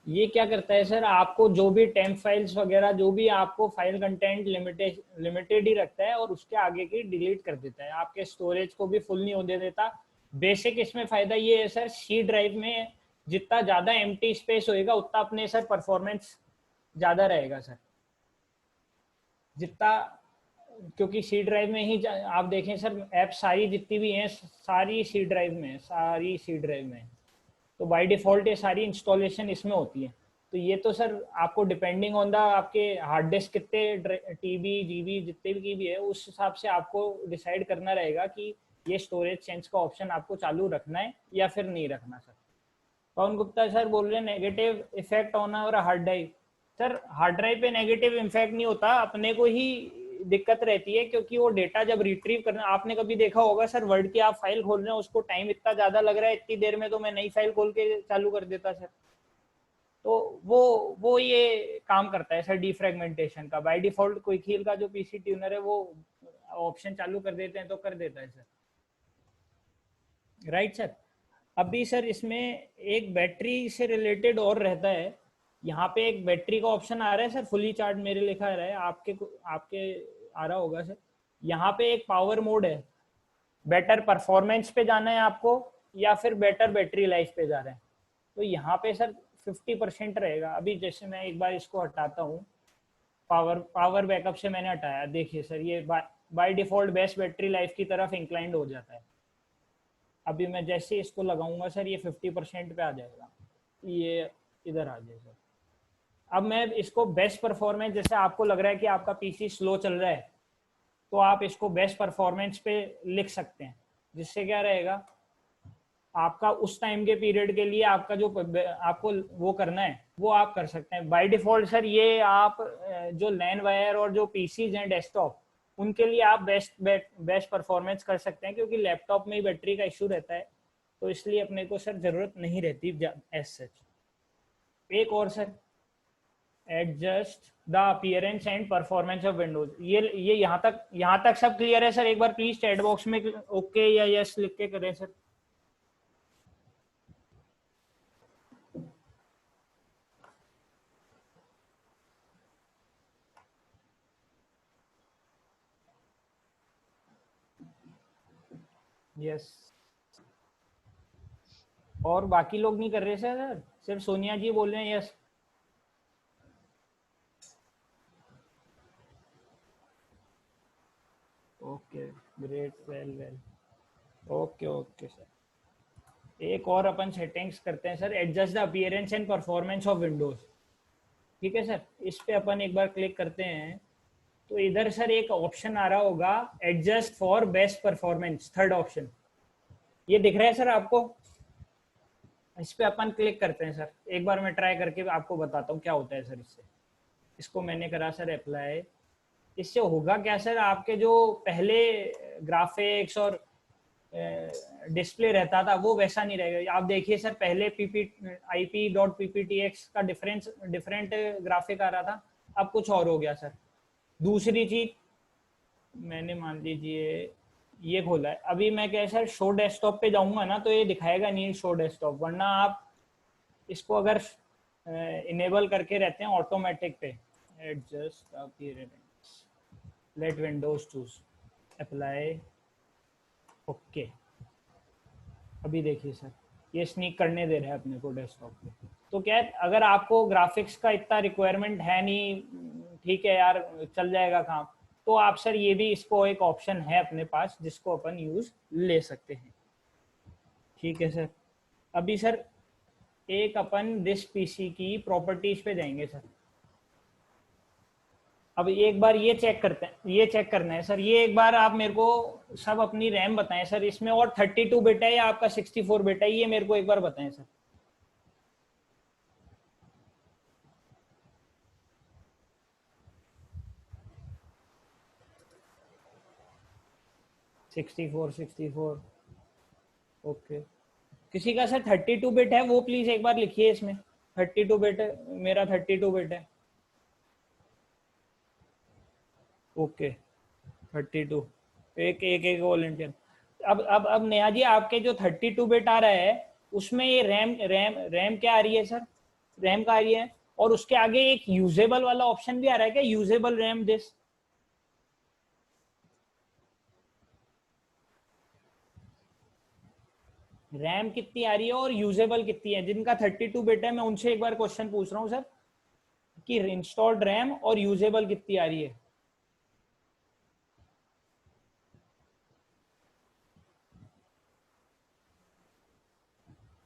ये क्या करता है सर, आपको जो भी टेम्प फाइल्स वगैरह जो भी आपको फाइल कंटेंट लिमिटेड ही रखता है और उसके आगे की डिलीट कर देता है, आपके स्टोरेज को भी फुल नहीं होने देता। बेसिक इसमें फायदा ये है सर, सी ड्राइव में जितना ज्यादा एम्प्टी स्पेस होएगा उतना अपने सर परफॉर्मेंस ज्यादा रहेगा सर, जितना, क्योंकि सी ड्राइव में ही आप देखें सर ऐप सारी जितनी भी हैं सारी सी ड्राइव में, सारी सी ड्राइव में, तो बाय डिफॉल्ट ये सारी इंस्टॉलेशन इसमें होती है। तो ये तो सर आपको डिपेंडिंग ऑन द आपके हार्ड डिस्क कितने टीबी जीबी जितने भी की भी है उस हिसाब से आपको डिसाइड करना रहेगा कि ये स्टोरेज चेंज का ऑप्शन आपको चालू रखना है या फिर नहीं रखना सर। पवन गुप्ता सर बोल रहे हैं negative effect on our hard drive. Sir hard drive पे नेगेटिव इफेक्ट नहीं होता, अपने को ही दिक्कत रहती है, क्योंकि वो डेटा जब रिट्रीव करना, आपने कभी देखा होगा सर वर्ड की आप फाइल खोल रहे हैं उसको टाइम इतना ज्यादा लग रहा है, इतनी देर में तो मैं नई फाइल खोल के चालू कर देता सर। तो वो ये काम करता है सर डिफ्रेगमेंटेशन का। बाय डिफॉल्ट क्विक हील का जो पीसी ट्यूनर है वो ऑप्शन चालू कर देते हैं तो कर देता है सर, राइट सर। अभी सर इसमें एक बैटरी से रिलेटेड और रहता है, यहाँ पे एक बैटरी का ऑप्शन आ रहा है सर, फुली चार्ज मेरे लिखा आ रहा है, आपके आ रहा होगा सर। यहाँ पे एक पावर मोड है, बेटर परफॉर्मेंस पे जाना है आपको या फिर बेटर बैटरी लाइफ पे जा रहे हैं। तो यहाँ पे सर 50% रहेगा। अभी जैसे मैं एक बार इसको हटाता हूँ, पावर बैकअप से मैंने हटाया, देखिए सर ये by default best battery life की तरफ इंक्लाइंड हो जाता है। अभी मैं जैसे इसको लगाऊंगा सर ये 50% पे आ जाएगा, ये इधर आ जाएगा। अब मैं इसको बेस्ट परफॉर्मेंस, जैसे आपको लग रहा है कि आपका पीसी स्लो चल रहा है तो आप इसको बेस्ट परफॉर्मेंस पे लिख सकते हैं, जिससे क्या रहेगा आपका उस टाइम के पीरियड के लिए आपका जो आपको वो करना है वो आप कर सकते हैं। बाय डिफॉल्ट सर ये आप जो लैन वायर और जो पीसीज हैं डेस्कटॉप उनके लिए आप बेस्ट परफॉर्मेंस कर सकते हैं, क्योंकि लैपटॉप में ही बैटरी का इशू रहता है, तो इसलिए अपने को सर जरूरत नहीं रहती एज सच। एक और sir, adjust the appearance and performance of Windows. ये यहाँ तक सब क्लियर है सर? एक बार प्लीज चैट बॉक्स में ओके या यस लिख के करें सर। यस और बाकी लोग नहीं कर रहे सर, सिर्फ सोनिया जी बोल रहे हैं yes. Okay great, well well, okay okay sir. एक और अपन सेटिंग्स करते हैं sir, adjust the appearance and performance of Windows. ठीक है सर, इस पे अपन एक बार क्लिक करते हैं तो इधर सर एक ऑप्शन आ रहा होगा, adjust for best performance, third option, ये दिख रहा है सर आपको? इस पे अपन क्लिक करते हैं सर, एक बार मैं ट्राई करके आपको बताता हूँ क्या होता है सर इससे। इसको मैंने करा सर अप्लाई। इससे होगा क्या सर, आपके जो पहले ग्राफिक्स और डिस्प्ले रहता था वो वैसा नहीं रहेगा। आप देखिए सर, पहले IP.pptx का डिफरेंट ग्राफिक आ रहा था, अब कुछ और हो गया सर। दूसरी चीज, मैंने मान लीजिए ये खोला है, अभी मैं क्या सर शो डेस्कटॉप पे जाऊंगा ना तो ये दिखाएगा नहीं शो डेस्कटॉप, वरना आप इसको अगर इनेबल करके रहते हैं ऑटोमेटिक पे, adjust appearance, let Windows choose, apply, okay. अभी देखिए सर, ये स्नीक करने दे रहा है अपने को डेस्कटॉप पे। तो क्या है, अगर आपको ग्राफिक्स का इतना रिक्वायरमेंट है नहीं, ठीक है यार चल जाएगा काम, तो आप सर ये भी, इसको एक ऑप्शन है अपने पास जिसको अपन यूज ले सकते हैं। ठीक है सर, अभी सर एक अपन दिस पीसी की प्रॉपर्टीज पे जाएंगे सर। अब एक बार ये चेक करते हैं, ये चेक करना है सर, ये एक बार आप मेरे को सब अपनी रैम बताएं सर, इसमें और 32 बिट है या आपका 64 बिट है, ये मेरे को एक बार बताएं सर। Sixty four, okay. किसी का सर 32 बिट है वो प्लीज एक बार लिखिए इसमें, 32 बिट है, मेरा 32 बिट है। ओके 32, एक वॉलंटियर। अब नेहा जी, आपके जो 32 बिट आ रहा है उसमें ये रैम क्या आ रही है सर? रैम का आ रही है, और उसके आगे एक यूजेबल वाला ऑप्शन भी आ रहा है क्या, यूजेबल रैम दिस? रैम कितनी आ रही है और यूजेबल कितनी है? जिनका 32 बिट है मैं उनसे एक बार क्वेश्चन पूछ रहा हूँ सर, कि इंस्टॉल्ड रैम और यूजेबल कितनी आ रही है?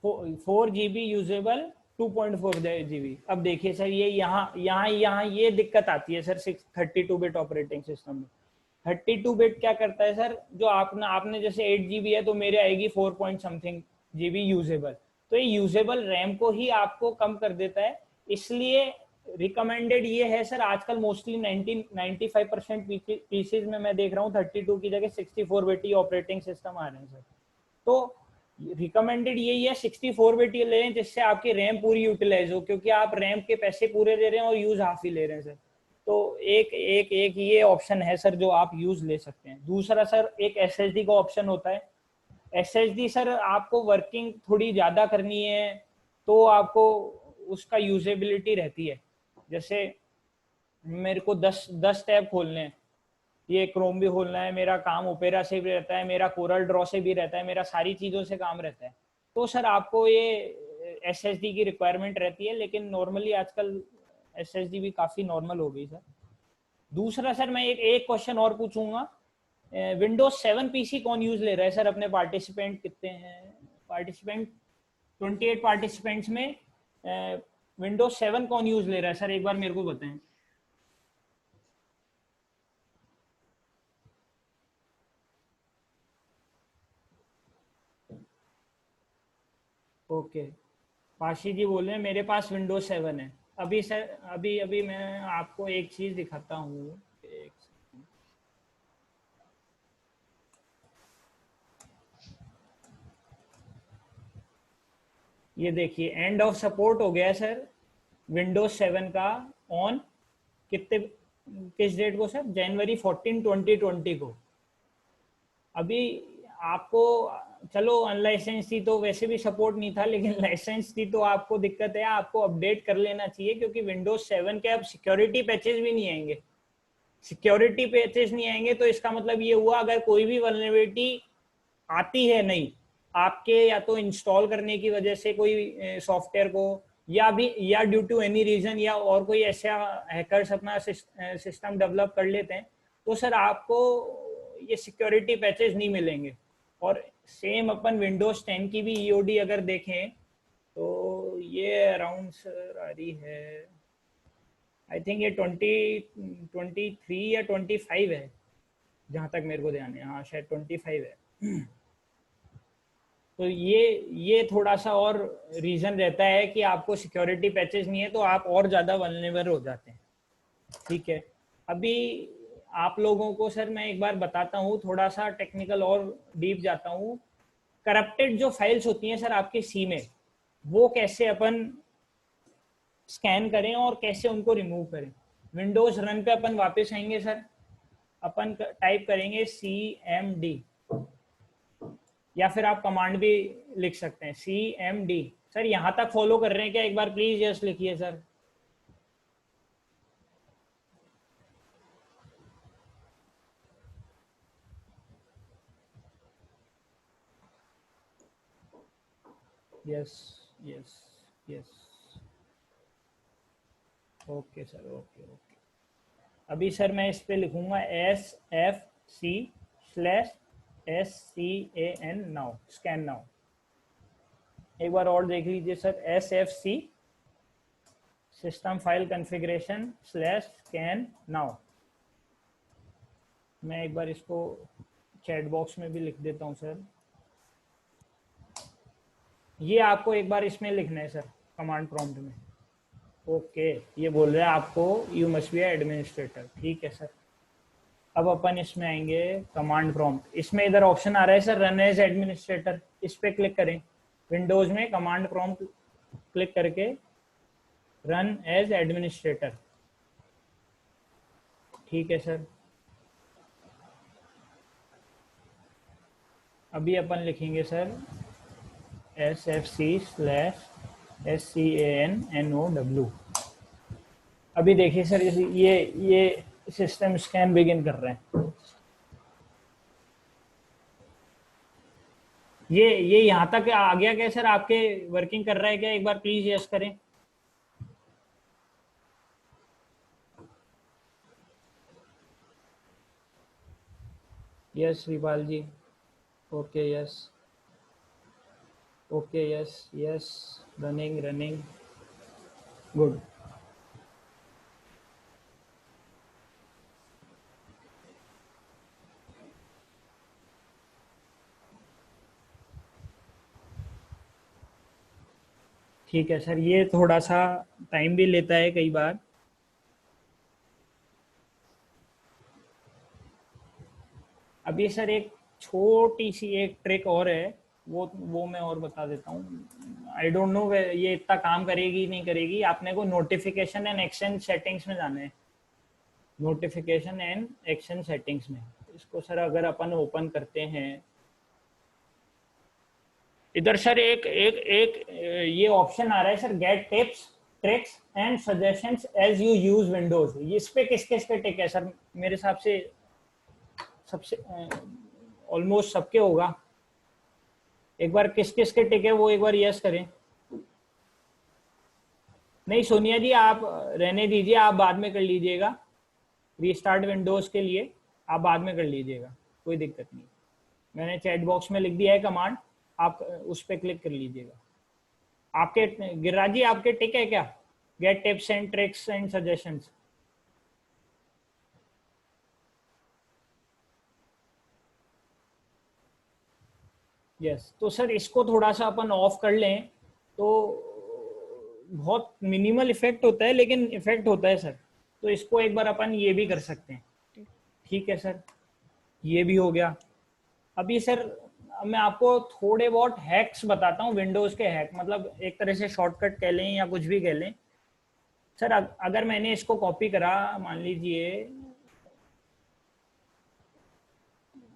4 GB यूजेबल, 2.4 GB। अब देखिए सर, ये यहाँ ये दिक्कत आती है सर 32 बिट ऑपरेटिंग सिस्टम में। 32 बिट क्या करता है सर, जो आपने जैसे 8 GB है तो मेरे आएगी 4 पॉइंट समथिंग GB यूजेबल, तो ये यूजेबल रैम को ही आपको कम कर देता है। इसलिए रिकमेंडेड ये है सर, आजकल मोस्टली 95% पीसीज में मैं देख रहा हूँ 32 की जगह 64 बिट ऑपरेटिंग सिस्टम आ रहे हैं सर। तो रिकमेंडेड यही है 64 बिट लें, जिससे आपकी रैम पूरी यूटिलाइज हो, क्योंकि आप रैम के पैसे पूरे दे रहे हैं और यूज हाफ ही ले रहे हैं सर। तो एक ये ऑप्शन है सर जो आप यूज ले सकते हैं। दूसरा सर, एक एसएसडी का ऑप्शन होता है। एसएसडी सर आपको वर्किंग थोड़ी ज्यादा करनी है तो आपको उसका यूजेबिलिटी रहती है। जैसे मेरे को 10 टैब खोलने हैं, ये क्रोम भी खोलना है, मेरा काम ओपेरा से भी रहता है, मेरा कोरल ड्रॉ से भी रहता है, मेरा सारी चीज़ों से काम रहता है, तो सर आपको ये एसएसडी की रिक्वायरमेंट रहती है। लेकिन नॉर्मली आजकल एसएसडी भी काफ़ी नॉर्मल हो गई सर। दूसरा सर, मैं एक क्वेश्चन और पूछूंगा, विंडोज 7 पीसी कौन यूज ले रहा है सर? अपने पार्टिसिपेंट कितने हैं? पार्टिसिपेंट 28 पार्टिसिपेंट्स में विंडोज 7 कौन यूज ले रहा है सर, एक बार मेरे को बताएं। ओके, पाशी जी बोल रहे हैं मेरे पास विंडोज 7 है। अभी सर, अभी मैं आपको एक चीज दिखाता हूँ, ये देखिए एंड ऑफ सपोर्ट हो गया है सर विंडोज 7 का ऑन, किस डेट को सर? जनवरी 14, 2020 को। अभी आपको, चलो अनलाइसेंस थी तो वैसे भी सपोर्ट नहीं था, लेकिन लाइसेंस थी तो आपको दिक्कत है, आपको अपडेट कर लेना चाहिए, क्योंकि विंडोज 7 के अब सिक्योरिटी पैचेस भी नहीं आएंगे। सिक्योरिटी पैचेस नहीं आएंगे तो इसका मतलब ये हुआ, अगर कोई भी वल्नरेबिलिटी आती है, नहीं आपके या तो इंस्टॉल करने की वजह से कोई सॉफ्टवेयर को, या ड्यू टू एनी रीजन, या और कोई ऐसा हैकर्स अपना सिस्टम डेवलप कर लेते हैं, तो सर आपको ये सिक्योरिटी पैचेस नहीं मिलेंगे। और सेम अपन विंडोज 10 की भी ईओडी अगर देखें तो ये अराउंड सर आ रही है, आई थिंक ये 23 या 25 है, जहां तक मेरे को ध्यान है। हाँ शायद 25 है। तो ये थोड़ा सा और रीजन रहता है कि आपको सिक्योरिटी पैचेस नहीं है तो आप और ज्यादा वल्नरेबल हो जाते हैं। ठीक है, अभी आप लोगों को सर मैं एक बार बताता हूँ, थोड़ा सा टेक्निकल और डीप जाता हूँ। करप्टेड जो फाइल्स होती हैं सर आपके सी में, वो कैसे अपन स्कैन करें और कैसे उनको रिमूव करें। विंडोज रन पे अपन वापस आएंगे सर, अपन टाइप करेंगे CMD, या फिर आप कमांड भी लिख सकते हैं CMD। सर यहाँ तक फॉलो कर रहे हैं क्या? एक बार प्लीज यस लिखिए sir. Yes yes yes, okay sir, okay okay. अभी सर मैं इस पे लिखूंगा SFC/SCAN नाउ, स्कैन नाउ। एक बार और देख लीजिए sir, SFC system file configuration /scan now. मैं एक बार इसको चैट बॉक्स में भी लिख देता हूं सर। ये आपको एक बार इसमें लिखना है सर, कमांड प्रॉम्प्ट में। ओके, ये बोल रहा है आपको यू मस्ट बी एडमिनिस्ट्रेटर। ठीक है सर, अब अपन इसमें आएंगे कमांड प्रॉम्प्ट। इसमें इधर ऑप्शन आ रहा है सर रन एज एडमिनिस्ट्रेटर, इस पे क्लिक करें। विंडोज में कमांड प्रॉम्प्ट क्लिक करके रन एज एडमिनिस्ट्रेटर। ठीक है सर, अभी अपन लिखेंगे सर SFC/SCANNOW। अभी देखिए सर, ये सिस्टम स्कैन बिगिन कर रहे हैं। ये यहाँ तक आ गया क्या सर? आपके वर्किंग कर रहा है क्या? एक बार प्लीज यस करें। Yes Shripal ji, okay yes, okay yes yes, running running, good. ठीक है सर, ये थोड़ा सा टाइम भी लेता है कई बार। अभी सर एक छोटी सी एक ट्रिक और है, वो मैं और बता देता हूँ। आई डोंट नो ये इतना काम करेगी नहीं करेगी। आपने को नोटिफिकेशन एंड एक्शन सेटिंग्स में जाना है। नोटिफिकेशन एंड एक्शन सेटिंग्स में इसको सर अगर अपन ओपन करते हैं, इधर सर एक एक एक ये ऑप्शन आ रहा है sir, get tips tricks and suggestions as you use Windows. इस पे किस किस के टिक है सर? मेरे हिसाब से सबसे ऑलमोस्ट सबके होगा। एक बार किस किस के टिक है वो एक बार यस करें। नहीं सोनिया जी, आप रहने दीजिए, आप बाद में कर लीजिएगा। रीस्टार्ट विंडोज के लिए आप बाद में कर लीजिएगा, कोई दिक्कत नहीं। मैंने चैट बॉक्स में लिख दिया है कमांड, आप उस पर क्लिक कर लीजिएगा। आपके गिरिराज जी आपके टिक है क्या? Get tips and tricks and suggestions. Yes, तो सर इसको थोड़ा सा अपन ऑफ कर लें तो बहुत मिनिमल इफेक्ट होता है, लेकिन इफेक्ट होता है सर। तो इसको एक बार अपन ये भी कर सकते हैं। ठीक है सर, ये भी हो गया। अभी सर मैं आपको थोड़े बहुत हैक्स बताता हूँ, विंडोज के हैक, मतलब एक तरह से शॉर्टकट कह लें या कुछ भी कह लें। सर अगर मैंने इसको कॉपी करा, मान लीजिए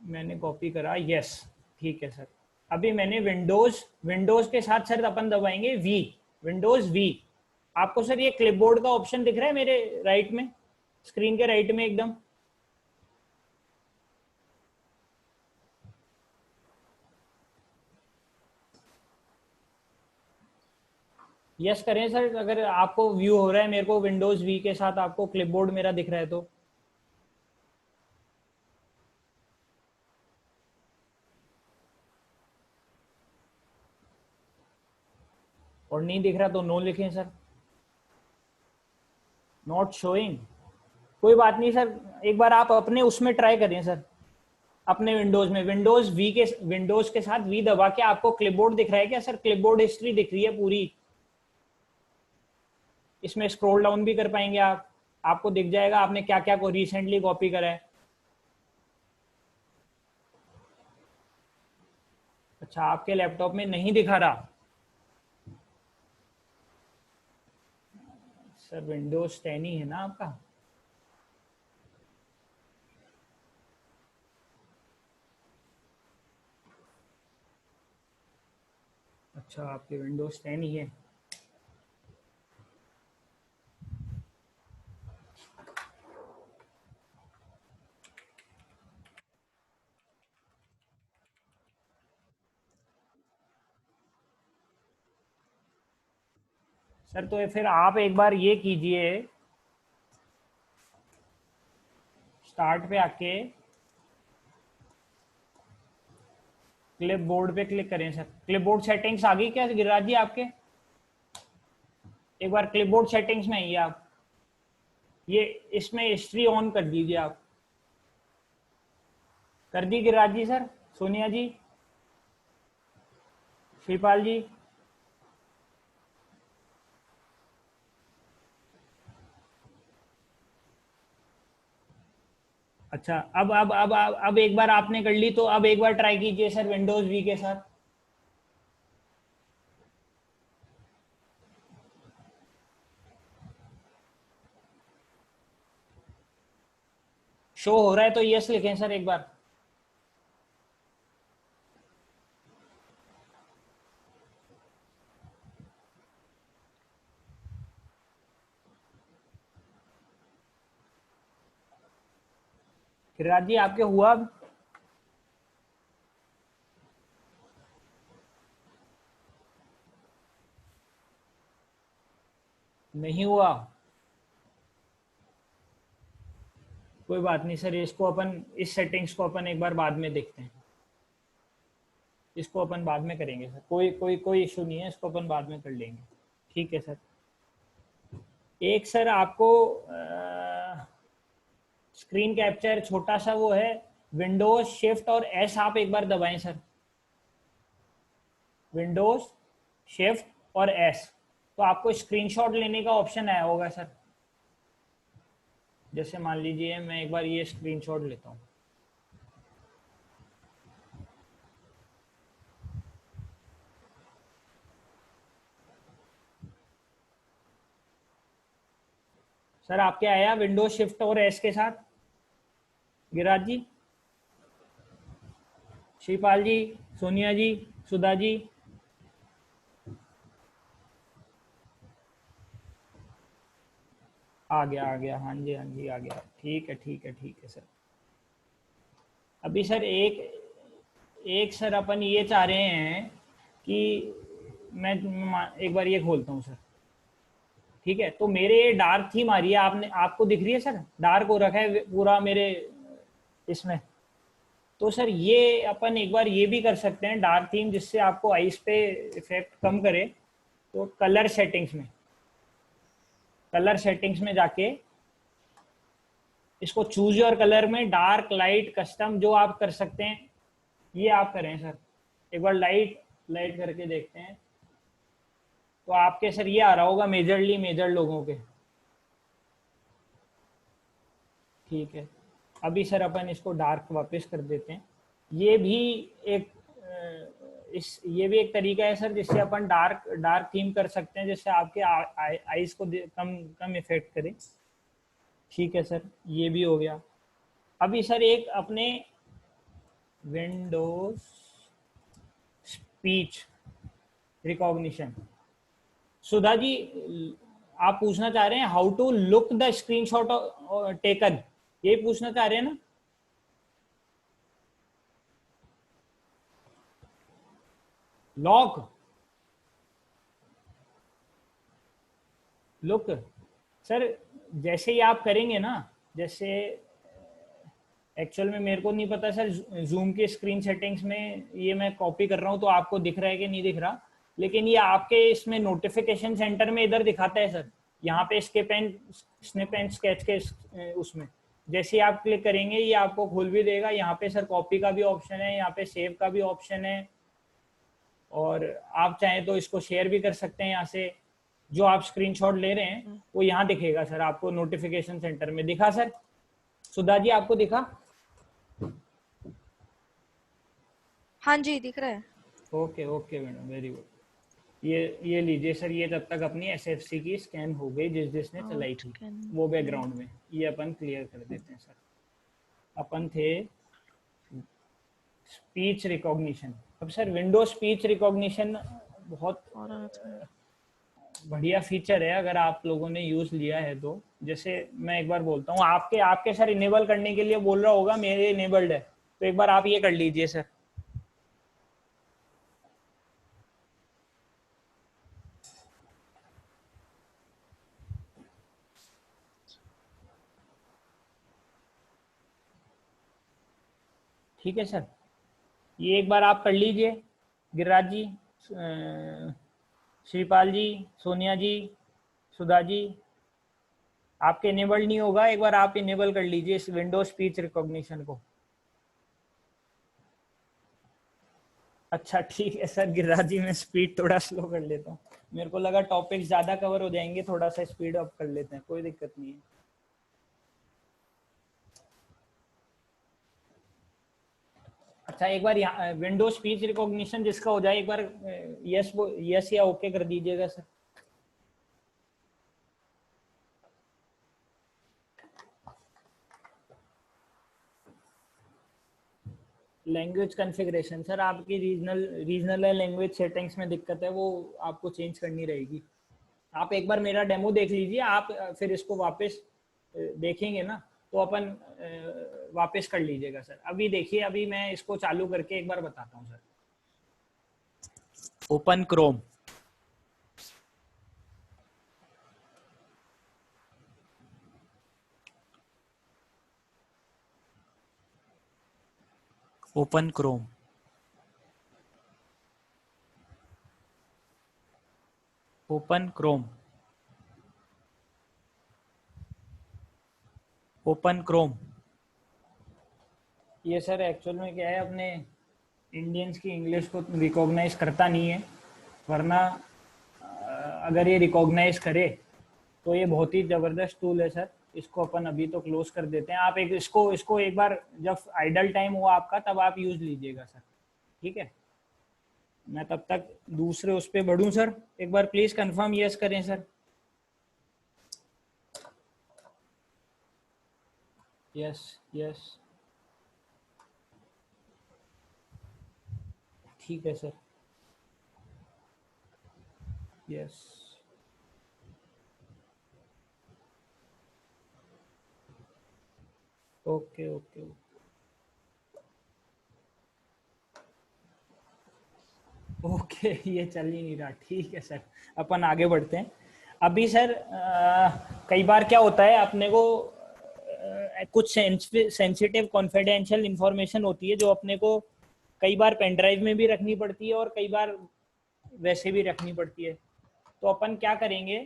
मैंने कॉपी करा, यस ठीक है सर। अभी मैंने विंडोज के साथ सर अपन दबाएंगे वी, विंडोज वी। आपको सर ये क्लिपबोर्ड का ऑप्शन दिख रहा है मेरे राइट में, स्क्रीन के राइट में एकदम। यस करें सर, अगर आपको व्यू हो रहा है, मेरे को विंडोज वी के साथ आपको क्लिपबोर्ड मेरा दिख रहा है तो। और नहीं दिख रहा तो नो लिखें सर। नॉट शोइंग, कोई बात नहीं सर, एक बार आप अपने उसमें ट्राई करें सर, अपने विंडोज में विंडोज के साथ वी दबा के आपको क्लिपबोर्ड दिख रहा है क्या सर? क्लिपबोर्ड हिस्ट्री दिख रही है पूरी, इसमें स्क्रॉल डाउन भी कर पाएंगे आप, आपको दिख जाएगा आपने क्या क्या को रिसेंटली कॉपी करा है। अच्छा, आपके लैपटॉप में नहीं दिखा रहा सर? विंडोज 10 ही है ना आपका? अच्छा, आपके विंडोज 10 ही है। सर तो फिर आप एक बार ये कीजिए, स्टार्ट पे आके क्लिप बोर्ड पे क्लिक करें सर। क्लिप बोर्ड सेटिंग्स आ गई क्या गिरिराज जी आपके? एक बार क्लिप बोर्ड सेटिंग्स में आइए आप, ये इसमें हिस्ट्री ऑन कर दीजिए आप। कर दी गिरिराज जी सर? सोनिया जी, शिवपाल जी? अच्छा, अब एक बार आपने कर ली तो अब एक बार ट्राई कीजिए सर विंडोज वी के साथ। शो हो रहा है तो यस लिखें सर एक बार। गिरिराज जी आपके हुआ? अब नहीं हुआ? कोई बात नहीं सर, इसको अपन इस सेटिंग्स को अपन एक बार बाद में देखते हैं, इसको अपन बाद में करेंगे सर, कोई इशू नहीं है, इसको अपन बाद में कर लेंगे। ठीक है सर। एक सर आपको स्क्रीन कैप्चर छोटा सा वो है, विंडोज शिफ्ट और एस आप एक बार दबाएं सर। विंडोज शिफ्ट और एस, तो आपको स्क्रीनशॉट लेने का ऑप्शन आया होगा सर। जैसे मान लीजिए मैं एक बार ये स्क्रीनशॉट लेता हूँ। सर आपके आया विंडोज शिफ्ट और एस के साथ गिरिराज जी, शिवपाल जी, सोनिया जी, सुधा जी? आ गया आ गया, हाँ जी हाँ जी आ गया। ठीक है ठीक है ठीक है सर। अभी सर एक एक सर अपन ये चाह रहे हैं कि मैं एक बार ये खोलता हूँ सर। ठीक है, तो मेरे ये डार्क थीम आ रही है, आपने आपको दिख रही है सर? डार्क हो रखा है पूरा मेरे इसमें। तो सर ये अपन एक बार ये भी कर सकते हैं डार्क थीम, जिससे आपको आइस पे इफेक्ट कम करे। तो कलर सेटिंग्स में जाके इसको चूज योर कलर में डार्क लाइट कस्टम जो आप कर सकते हैं, ये आप करें सर। एक बार लाइट लाइट करके देखते हैं, तो आपके सर ये आ रहा होगा मेजर लोगों के। ठीक है, अभी सर अपन इसको डार्क वापस कर देते हैं। ये भी एक ये भी एक तरीका है सर, जिससे अपन डार्क डार्क थीम कर सकते हैं, जिससे आपके आईज को कम कम इफेक्ट करे। ठीक है सर, ये भी हो गया। अभी सर एक अपने Windows speech recognition, Sudha ji आप पूछना चाह रहे हैं how to look the screenshot taken, ये पूछना चाह रहे हैं ना? लॉक, लुक सर, जैसे ही आप करेंगे ना, जैसे एक्चुअल में मेरे को नहीं पता सर, जूम के स्क्रीन सेटिंग्स में ये मैं कॉपी कर रहा हूँ तो आपको दिख रहा है कि नहीं दिख रहा, लेकिन ये आपके इसमें नोटिफिकेशन सेंटर में इधर दिखाता है सर, यहाँ पे skip and snip and sketch के उसमें जैसे ही आप क्लिक करेंगे ये आपको खोल भी देगा। यहाँ पे सर कॉपी का भी ऑप्शन है, यहाँ पे सेव का भी ऑप्शन है, और आप चाहें तो इसको शेयर भी कर सकते हैं। यहाँ से जो आप स्क्रीनशॉट ले रहे हैं वो यहाँ दिखेगा सर, आपको नोटिफिकेशन सेंटर में दिखा सर? सुधा जी आपको दिखा? हाँ जी, दिख रहा है। Okay okay madam, very good. ये लीजिए सर, ये तब तक अपनी एसएफसी की स्कैन हो गई जिसने चलाई थी वो बैकग्राउंड में, ये अपन क्लियर कर देते हैं सर। अपन थे स्पीच रिकॉग्निशन। अब सर विंडो स्पीच रिकॉग्निशन बहुत बढ़िया फीचर है अगर आप लोगों ने यूज लिया है तो। जैसे मैं एक बार बोलता हूँ, आपके आपके सर इनेबल करने के लिए बोल रहा होगा, मेरे इनेबल्ड है, तो एक बार आप ये कर लीजिए सर। ठीक है सर, ये एक बार आप कर लीजिए। गिरिराज जी, श्रीपाल जी, सोनिया जी, सुधा जी, आपके इनेबल्ड नहीं होगा, एक बार आप इनेबल कर लीजिए इस विंडो स्पीच रिकॉग्निशन को। अच्छा ठीक है सर, गिरिराज जी मैं स्पीड थोड़ा स्लो कर लेता हूँ, मेरे को लगा टॉपिक्स ज्यादा कवर हो जाएंगे, थोड़ा सा स्पीड अप कर लेते हैं, कोई दिक्कत नहीं है। अच्छा एक बार यहाँ विंडो स्पीच रिकॉग्निशन जिसका हो जाए एक बार यस यस या ओके कर दीजिएगा सर। लैंग्वेज कॉन्फ़िगरेशन सर, आपकी रीजनल लैंग्वेज सेटिंग्स में दिक्कत है, वो आपको चेंज करनी रहेगी। आप एक बार मेरा डेमो देख लीजिए, आप फिर इसको वापस देखेंगे ना तो अपन वापस कर लीजिएगा सर। अभी देखिए, अभी मैं इसको चालू करके एक बार बताता हूँ sir. Open Chrome, open Chrome, open Chrome, open Chrome. ये सर एक्चुअल में क्या है, अपने इंडियंस की इंग्लिश को रिकॉग्नाइज करता नहीं है, वरना अगर ये रिकॉग्नाइज करे तो ये बहुत ही ज़बरदस्त टूल है सर। इसको अपन अभी तो क्लोज कर देते हैं, आप एक इसको एक बार जब आइडल टाइम हो आपका तब आप यूज लीजिएगा सर, ठीक है? मैं तब तक दूसरे उस पर बढ़ूँ सर, एक बार प्लीज कंफर्म यस करें सर। यस यस, ठीक है sir, yes okay okay. Okay ये चल ही नहीं रहा, ठीक है सर, अपन आगे बढ़ते हैं। अभी सर कई बार क्या होता है, अपने को कुछ सेंसिटिव कॉन्फिडेंशियल इंफॉर्मेशन होती है जो अपने को कई बार पेन ड्राइव में भी रखनी पड़ती है और कई बार वैसे भी रखनी पड़ती है। तो अपन क्या करेंगे,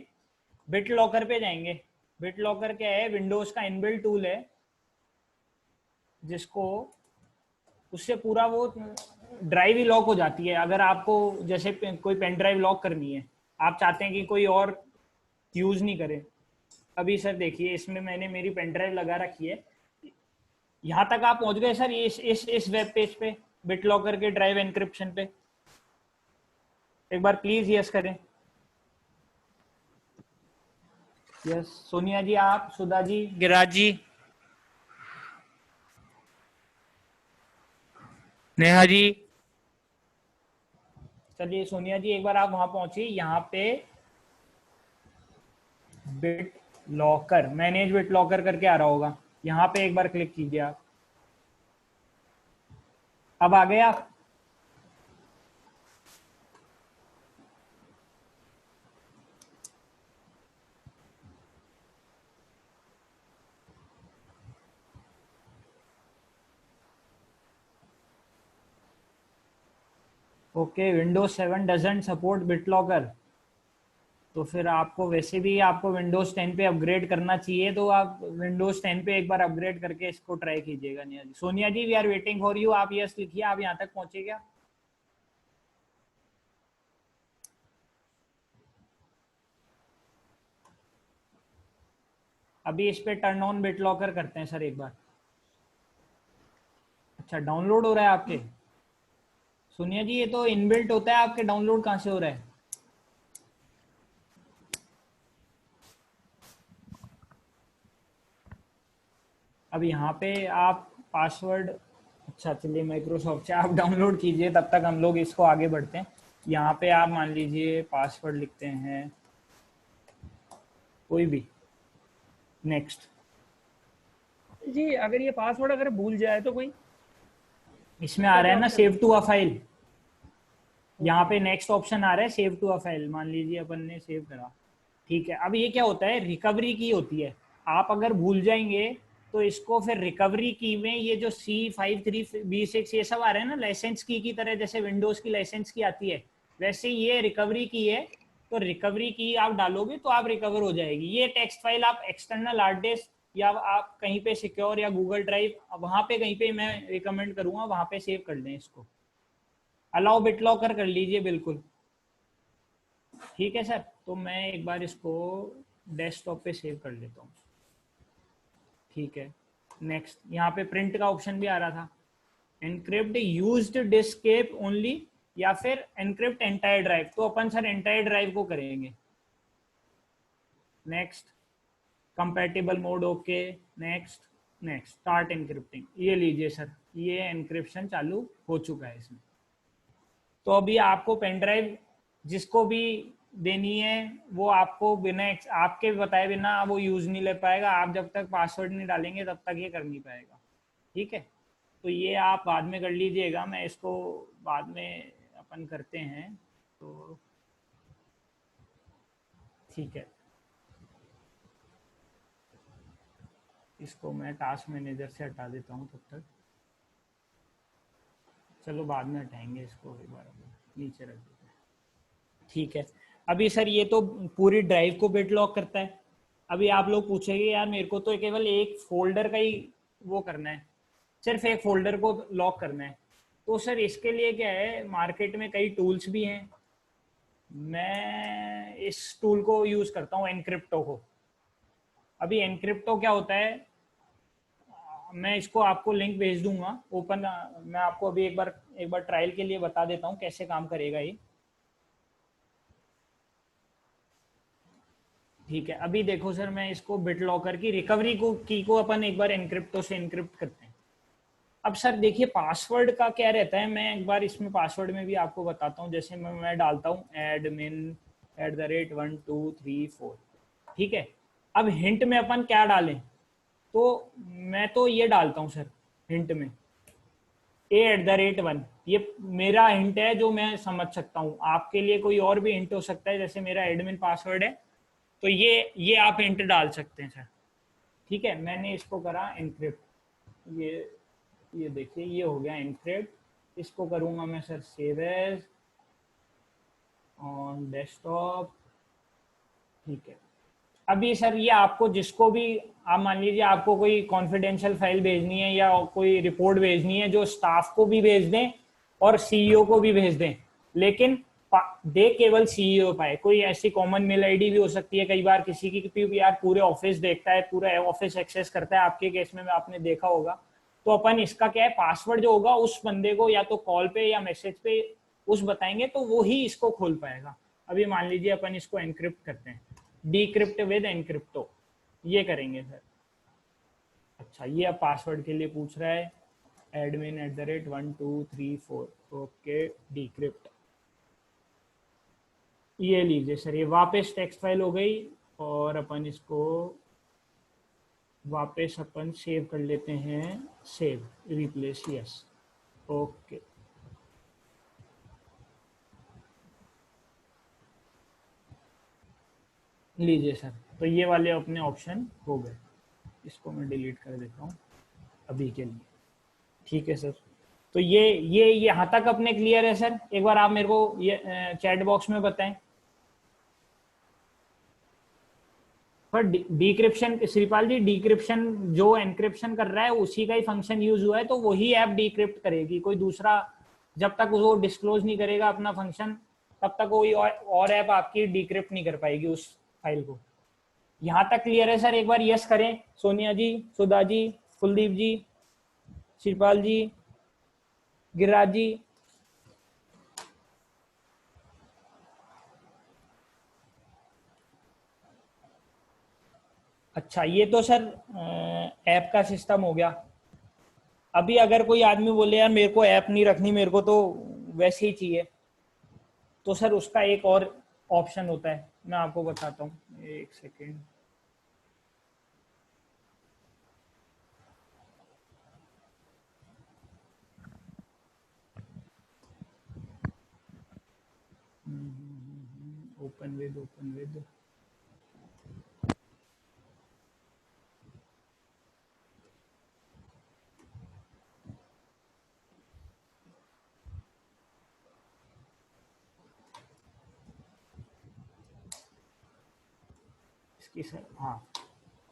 बिट लॉकर पे जाएंगे। बिट लॉकर क्या है, विंडोज का इनबिल्ट टूल है जिसको उससे पूरा वो ड्राइव ही लॉक हो जाती है। अगर आपको जैसे कोई पेन ड्राइव लॉक करनी है, आप चाहते हैं कि कोई और यूज नहीं करे। अभी सर देखिए, इसमें मैंने मेरी पेन ड्राइव लगा रखी है, यहाँ तक आप पहुंच गए सर इस वेब पेज पे, बिट लॉकर के ड्राइव एनक्रिप्शन पे? एक बार प्लीज यस करें। यस, सोनिया जी आप, सुधा जी, गिरिराज जी, नेहा जी। चलिए सोनिया जी एक बार आप वहां पहुंची, यहाँ पे bit locker, manage bit locker करके आ रहा होगा, यहाँ पे एक बार क्लिक कीजिए आप। अब आ गए आप? Okay, Windows 7 doesn't support BitLocker। तो फिर आपको वैसे भी आपको विंडोज 10 पे अपग्रेड करना चाहिए, तो आप विंडोज 10 पे एक बार अपग्रेड करके इसको ट्राई कीजिएगा। Niya ji, Sonia ji, we are waiting for you. आप यस लिखिए, आप यहाँ तक पहुंचे क्या? अभी इस पे टर्न ऑन BitLocker करते हैं सर एक बार। अच्छा, डाउनलोड हो रहा है आपके? सोनिया जी, ये तो इनबिल्ट होता है आपके, डाउनलोड कहाँ से हो रहा है? अब यहाँ पे आप पासवर्ड, अच्छा चलिए माइक्रोसॉफ्ट से आप डाउनलोड कीजिए, तब तक हम लोग इसको आगे बढ़ते हैं। यहाँ पे आप मान लीजिए पासवर्ड लिखते हैं कोई भी, नेक्स्ट। जी अगर ये पासवर्ड अगर भूल जाए तो कोई इसमें आ रहा है ना option save to a file, यहाँ पे नेक्स्ट ऑप्शन आ रहा है सेव टू अ फाइल। मान लीजिए अपन ने सेव करा, ठीक है। अब ये क्या होता है, रिकवरी की होती है। आप अगर भूल जाएंगे तो इसको फिर रिकवरी की में ये जो C53B6 ये सब आ रहे हैं ना लाइसेंस की तरह, जैसे विंडोज की लाइसेंस की आती है, वैसे ये रिकवरी की है। तो रिकवरी की आप डालोगे तो आप रिकवर हो जाएगी। ये टेक्स्ट फाइल आप एक्सटर्नल हार्ड डिस्क या आप कहीं पे सिक्योर या गूगल ड्राइव, वहां पे कहीं पे मैं रिकमेंड करूंगा वहां पे सेव कर लें इसको। अलाउ BitLocker कर लीजिए बिल्कुल, ठीक है सर। तो मैं एक बार इसको डेस्कटॉप पे सेव कर लेता हूँ, ठीक है। नेक्स्ट, यहाँ पे प्रिंट का ऑप्शन भी आ रहा था। एनक्रिप्ट यूज्ड डिस्केप ओनली या फिर एनक्रिप्ट एंटायर ड्राइव, तो अपन सर एंटायर ड्राइव को करेंगे। Next, compatible mode okay, next next, start एनक्रिप्टिंग। ये लीजिए सर, ये एनक्रिप्शन चालू हो चुका है इसमें। तो अभी आपको पेन ड्राइव जिसको भी देनी है वो आपको बिना आपके बताए बिना वो यूज नहीं ले पाएगा। आप जब तक पासवर्ड नहीं डालेंगे तब तक ये कर नहीं पाएगा, ठीक है। तो ये आप बाद में कर लीजिएगा, मैं इसको बाद में अपन करते हैं, तो ठीक है। इसको मैं टास्क मैनेजर से हटा देता हूँ तब तक, चलो बाद में हटाएंगे इसको, एक बार नीचे रख देते हैं, ठीक है। अभी सर ये तो पूरी ड्राइव को BitLock करता है। अभी आप लोग पूछेंगे यार मेरे को तो केवल एक फोल्डर का ही वो करना है, सिर्फ एक फोल्डर को लॉक करना है। तो सर इसके लिए क्या है, मार्केट में कई टूल्स भी हैं। मैं इस टूल को यूज करता हूँ, एनक्रिप्टो को। अभी एनक्रिप्टो क्या होता है, मैं इसको आपको लिंक भेज दूंगा ओपन। मैं आपको अभी एक बार ट्रायल के लिए बता देता हूँ कैसे काम करेगा ये, ठीक है। अभी देखो सर, मैं इसको BitLocker की रिकवरी को अपन एक बार एनक्रिप्टो से एनक्रिप्ट करते हैं। अब सर देखिए पासवर्ड का क्या रहता है, मैं एक बार इसमें पासवर्ड में भी आपको बताता हूँ। जैसे मैं डालता हूँ admin@123 4, ठीक है। अब हिंट में अपन क्या डालें, तो मैं तो ये डालता हूँ सर हिंट में A@1। ये मेरा हिंट है जो मैं समझ सकता हूँ, आपके लिए कोई और भी हिंट हो सकता है। जैसे मेरा एडमिन पासवर्ड है तो ये आप हिंट डाल सकते हैं सर, ठीक है। मैंने इसको करा एनक्रिप्ट, ये देखिए ये हो गया एनक्रिप्ट। इसको करूंगा मैं sir save as on desktop, ठीक है। अभी सर ये आपको जिसको भी, आप मान लीजिए आपको कोई कॉन्फिडेंशियल फाइल भेजनी है या कोई रिपोर्ट भेजनी है, जो स्टाफ को भी भेज दें और CEO को भी भेज दें, लेकिन दे केवल CEO पाए। कोई ऐसी कॉमन मेल आईडी भी हो सकती है कई बार किसी की, यार पूरे ऑफिस देखता है, पूरा ऑफिस एक्सेस करता है, आपके केस में आपने देखा होगा। तो अपन इसका क्या है, पासवर्ड जो होगा उस बंदे को या तो कॉल पे या मैसेज पे उस बताएंगे तो वो ही इसको खोल पाएगा। अभी मान लीजिए अपन इसको एनक्रिप्ट करते हैं, डिक्रिप्ट विद एनक्रिप्टो, ये करेंगे सर। अच्छा, ये अब पासवर्ड के लिए पूछ रहा है, admin@123 4, ओके डिक्रिप्ट। ये लीजिए सर, ये वापस टेक्स्ट फाइल हो गई और अपन इसको वापस अपन सेव कर लेते हैं, सेव रिप्लेस यस, ओके। लीजिए सर, तो ये वाले अपने ऑप्शन हो गए। इसको मैं डिलीट कर देता हूँ अभी के लिए, ठीक है सर। तो ये यहाँ तक अपने क्लियर है सर? एक बार आप मेरे को ये चैट बॉक्स में बताएं। पर डिक्रिप्शन, श्रीपाल जी, डिक्रिप्शन जो एनक्रिप्शन कर रहा है उसी का ही फंक्शन यूज हुआ है, तो वही ऐप डिक्रिप्ट करेगी, कोई दूसरा जब तक वो डिस्क्लोज नहीं करेगा अपना फंक्शन तब तक कोई और ऐप आपकी डिक्रिप्ट नहीं कर पाएगी उस फाइल को। यहाँ तक क्लियर है सर? एक बार यस करें। सोनिया जी, सुधा जी, कुलदीप जी, श्रीपाल जी, गिरिराज जी। अच्छा, ये तो सर ऐप का सिस्टम हो गया। अभी अगर कोई आदमी बोले यार मेरे को ऐप नहीं रखनी, मेरे को तो वैसे ही चाहिए, तो सर उसका एक और ऑप्शन होता है, मैं आपको बताता हूँ, एक सेकेंड। ओपन विद इसकी सर, हाँ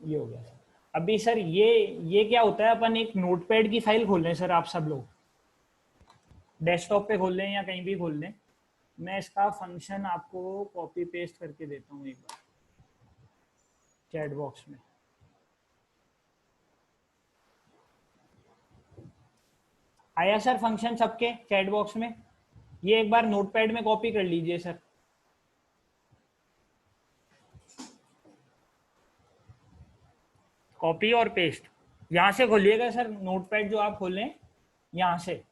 ये हो गया सर। अभी सर ये क्या होता है, अपन एक नोटपैड की फाइल खोल लें सर, आप सब लोग डेस्कटॉप पे खोल लें या कहीं भी खोल लें। मैं इसका फंक्शन आपको कॉपी पेस्ट करके देता हूँ एक बार चैट बॉक्स में। आया सर फंक्शन सबके चैट बॉक्स में? ये एक बार नोटपैड में कॉपी कर लीजिए सर। कॉपी और पेस्ट यहां से खोलिएगा सर, नोटपैड जो आप खोलें यहां से,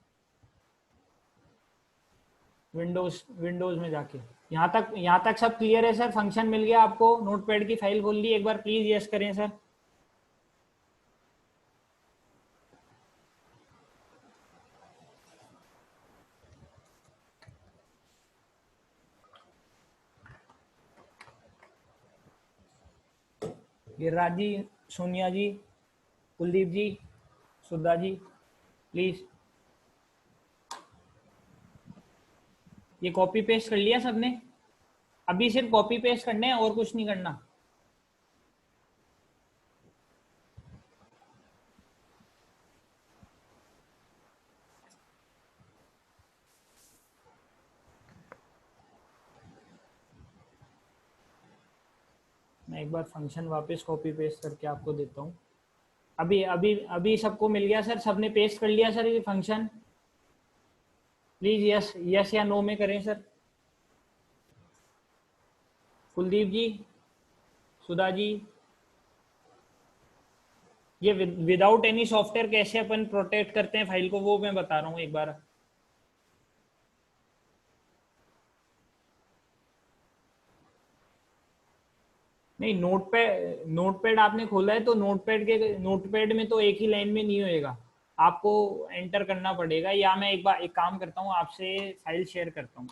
विंडोज में जाके। यहाँ तक सब क्लियर है सर? फंक्शन मिल गया आपको, नोटपैड की फाइल खोल ली, एक बार प्लीज यस करें सर। गिरिराज जी, सोनिया जी, कुलदीप जी, सुधा जी, प्लीज। ये कॉपी पेस्ट कर लिया सबने? अभी सिर्फ कॉपी पेस्ट करने हैं और कुछ नहीं करना। मैं एक बार फंक्शन वापस कॉपी पेस्ट करके आपको देता हूँ। अभी अभी अभी सबको मिल गया सर? सबने पेस्ट कर लिया सर ये फंक्शन? प्लीज यस यस या नो में करें सर। कुलदीप जी, सुधा जी, ये विदाउट एनी सॉफ्टवेयर कैसे अपन प्रोटेक्ट करते हैं फाइल को, वो मैं बता रहा हूँ एक बार। नहीं, नोटपैड आपने खोला है तो नोटपैड में तो एक ही लाइन में नहीं होएगा, आपको एंटर करना पड़ेगा। या मैं एक काम करता हूँ, आपसे फाइल शेयर करता हूँ।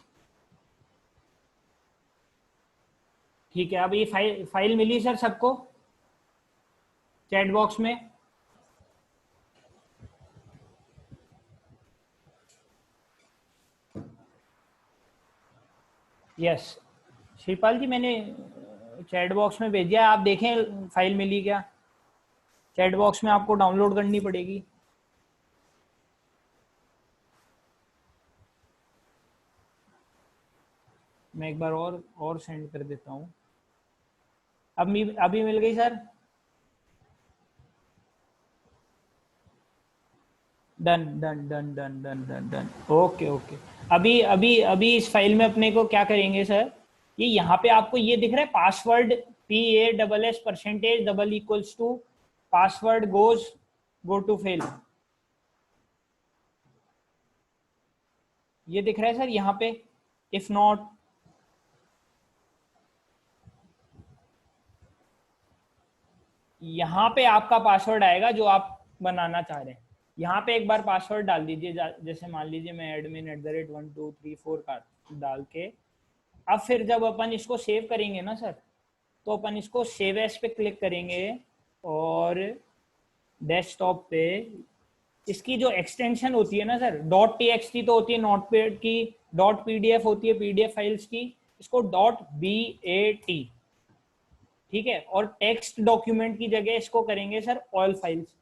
ठीक है, अब ये फाइल मिली सर सबको चैट बॉक्स में? यस श्रीपाल जी, मैंने चैट बॉक्स में भेजा है, आप देखें फाइल मिली क्या। चैट बॉक्स में आपको डाउनलोड करनी पड़ेगी। मैं एक बार और सेंड कर देता हूँ। अभी मिल गई sir? Done done done done done done done, okay okay. अभी इस फाइल में अपने को क्या करेंगे सर, ये यहाँ पे आपको ये दिख रहा है password PASS% double equals to password go to fail, ये दिख रहा है सर यहाँ पे। इफ नॉट, यहाँ पे आपका पासवर्ड आएगा जो आप बनाना चाह रहे हैं। यहाँ पे एक बार पासवर्ड डाल दीजिए, जैसे मान लीजिए मैं admin@123 का डाल के, अब फिर जब अपन इसको सेव करेंगे ना सर, तो अपन इसको सेव एज पे क्लिक करेंगे और डेस्कटॉप पे इसकी जो एक्सटेंशन होती है ना सर, डॉट टीएक्सटी तो होती है नोटपैड की, डॉट पीडीएफ होती है पीडीएफ फाइल्स की, इसको डॉट बीएटी, ठीक है, और टेक्स्ट डॉक्यूमेंट की जगह इसको करेंगे सर ऑल फाइल्स।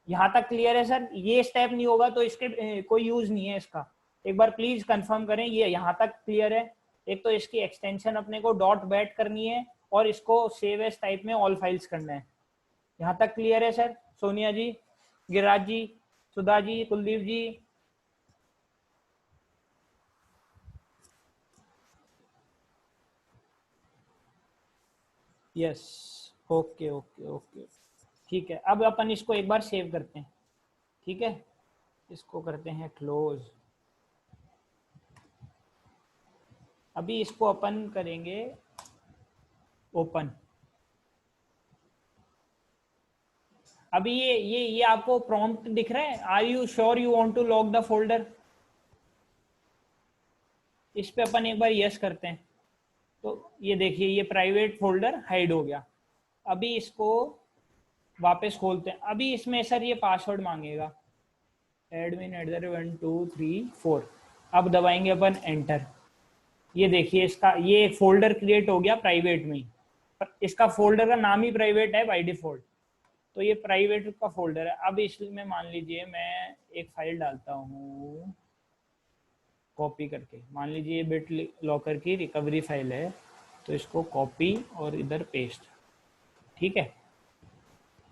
यहां तक क्लियर है सर? ये स्टेप नहीं होगा तो इसके कोई यूज नहीं है इसका, एक बार प्लीज कंफर्म करें। ये यहां तक क्लियर है? एक तो इसकी एक्सटेंशन अपने को डॉट बैट करनी है और इसको सेव एज टाइप में ऑल फाइल्स करना है। यहां तक क्लियर है सर? सोनिया जी, गिरिराज जी, सुधा जी, कुलदीप जी? यस, ओके ओके ओके, ठीक है। अब अपन इसको एक बार सेव करते हैं, ठीक है, इसको करते हैं क्लोज। अभी इसको अपन करेंगे ओपन। अभी ये आपको प्रॉम्प्ट दिख रहा है, are you sure you want to lock the folder? इस पे अपन एक बार यस करते हैं तो ये देखिए ये प्राइवेट फोल्डर हाइड हो गया। अभी इसको वापस खोलते हैं। अभी इसमें सर ये पासवर्ड मांगेगा, admin@123 अब दबाएंगे अपन एंटर। ये देखिए इसका ये एक फोल्डर क्रिएट हो गया प्राइवेट में ही, इसका फोल्डर का नाम ही प्राइवेट है बाय डिफॉल्ट, तो ये प्राइवेट का फोल्डर है। अब इसमें मान लीजिए मैं एक फाइल डालता हूँ कॉपी करके, मान लीजिए ये बिट लॉकर की रिकवरी फाइल है, तो इसको कॉपी और इधर पेस्ट, ठीक है।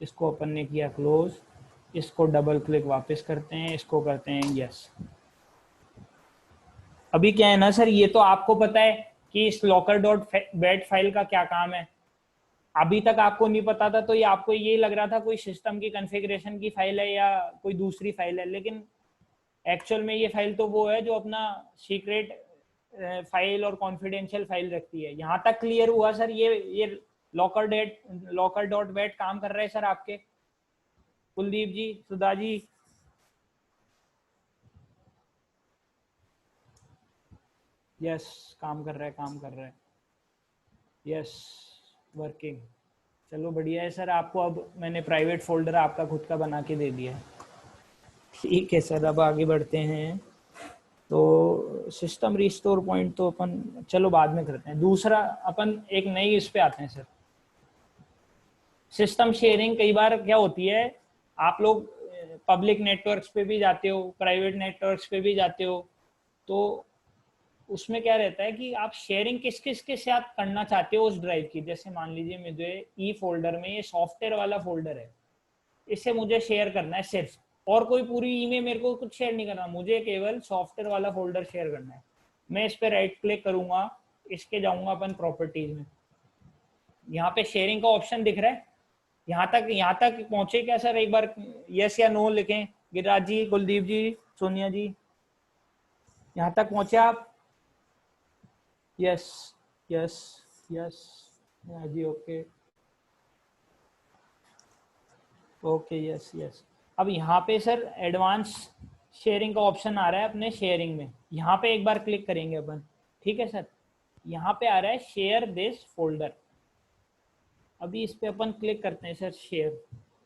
इसको अपन ने किया क्लोज, इसको डबल क्लिक वापस करते हैं, इसको करते हैं यस। अभी क्या है ना सर, ये तो आपको पता है कि इस लॉकर डॉट बैट फाइल का क्या काम है, अभी तक आपको नहीं पता था, तो ये आपको ये लग रहा था कोई सिस्टम की कॉन्फ़िगरेशन की फाइल है या कोई दूसरी फाइल है, लेकिन एक्चुअल में ये फाइल तो वो है जो अपना सीक्रेट फाइल और कॉन्फिडेंशियल फाइल रखती है। यहाँ तक क्लियर हुआ सर? ये लॉकर डॉट बैट काम कर रहे हैं सर आपके? कुलदीप जी, सुधा जी? यस, काम कर रहा है, काम कर रहा है, यस वर्किंग। चलो बढ़िया है सर, आपको अब मैंने प्राइवेट फोल्डर आपका खुद का बना के दे दिया है। ठीक है सर, अब आगे बढ़ते हैं। तो सिस्टम रिस्टोर पॉइंट तो अपन चलो बाद में करते हैं। दूसरा अपन एक नई इस पे आते हैं सर, सिस्टम शेयरिंग। कई बार क्या होती है, आप लोग पब्लिक नेटवर्क्स पे भी जाते हो, प्राइवेट नेटवर्क्स पे भी जाते हो, तो उसमें क्या रहता है कि आप शेयरिंग किस किस के साथ करना चाहते हो उस ड्राइव की। जैसे मान लीजिए मुझे ई फोल्डर में ये सॉफ्टवेयर वाला फोल्डर है, इसे मुझे शेयर करना है सिर्फ, और कोई पूरी ई में मेरे को कुछ शेयर नहीं करना, मुझे केवल सॉफ्टवेयर वाला फोल्डर शेयर करना है। मैं इस पर राइट क्लिक करूंगा, इसके जाऊंगा अपन प्रॉपर्टीज में, यहाँ पे शेयरिंग का ऑप्शन दिख रहा है। यहाँ तक पहुंचे क्या सर? एक बार यस या नो लिखें, गिरिराज जी, कुलदीप जी, सोनिया जी, यहाँ तक पहुंचे आप? यस यस यस जी, ओके ओके, यस यस। अब यहाँ पे सर एडवांस शेयरिंग का ऑप्शन आ रहा है अपने शेयरिंग में, यहाँ पे एक बार क्लिक करेंगे अपन, ठीक है सर। यहाँ पे आ रहा है शेयर दिस फोल्डर, अभी इस पे अपन क्लिक करते हैं सर, शेयर,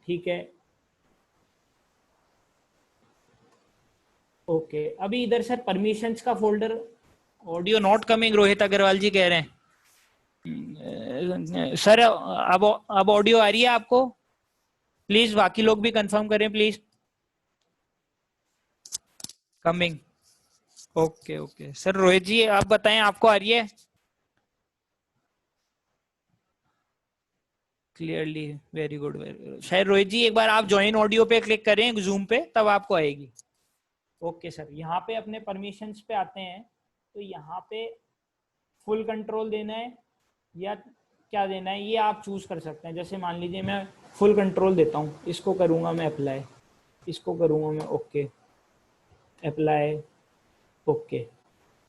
ठीक है, ओके। अभी इधर सर परमिशंस का folder, audio not coming, Rohit Agarwal ji कह रहे हैं। सर अब ऑडियो आ रही है आपको? प्लीज बाकी लोग भी कंफर्म करें please. Coming, okay okay sir. Rohit ji आप बताएं, आपको आ रही है clearly? Very good very good. शायद रोहित जी एक बार आप ज्वाइन ऑडियो पे क्लिक करें जूम पे, तब आपको आएगी। ओके सर, यहाँ पे अपने परमिशंस पे आते हैं, तो यहाँ पे फुल कंट्रोल देना है या क्या देना है ये आप चूज कर सकते हैं। जैसे मान लीजिए मैं फुल कंट्रोल देता हूँ, इसको करूँगा मैं अप्लाई, इसको करूँगा मैं ओके, अप्लाई, ओके।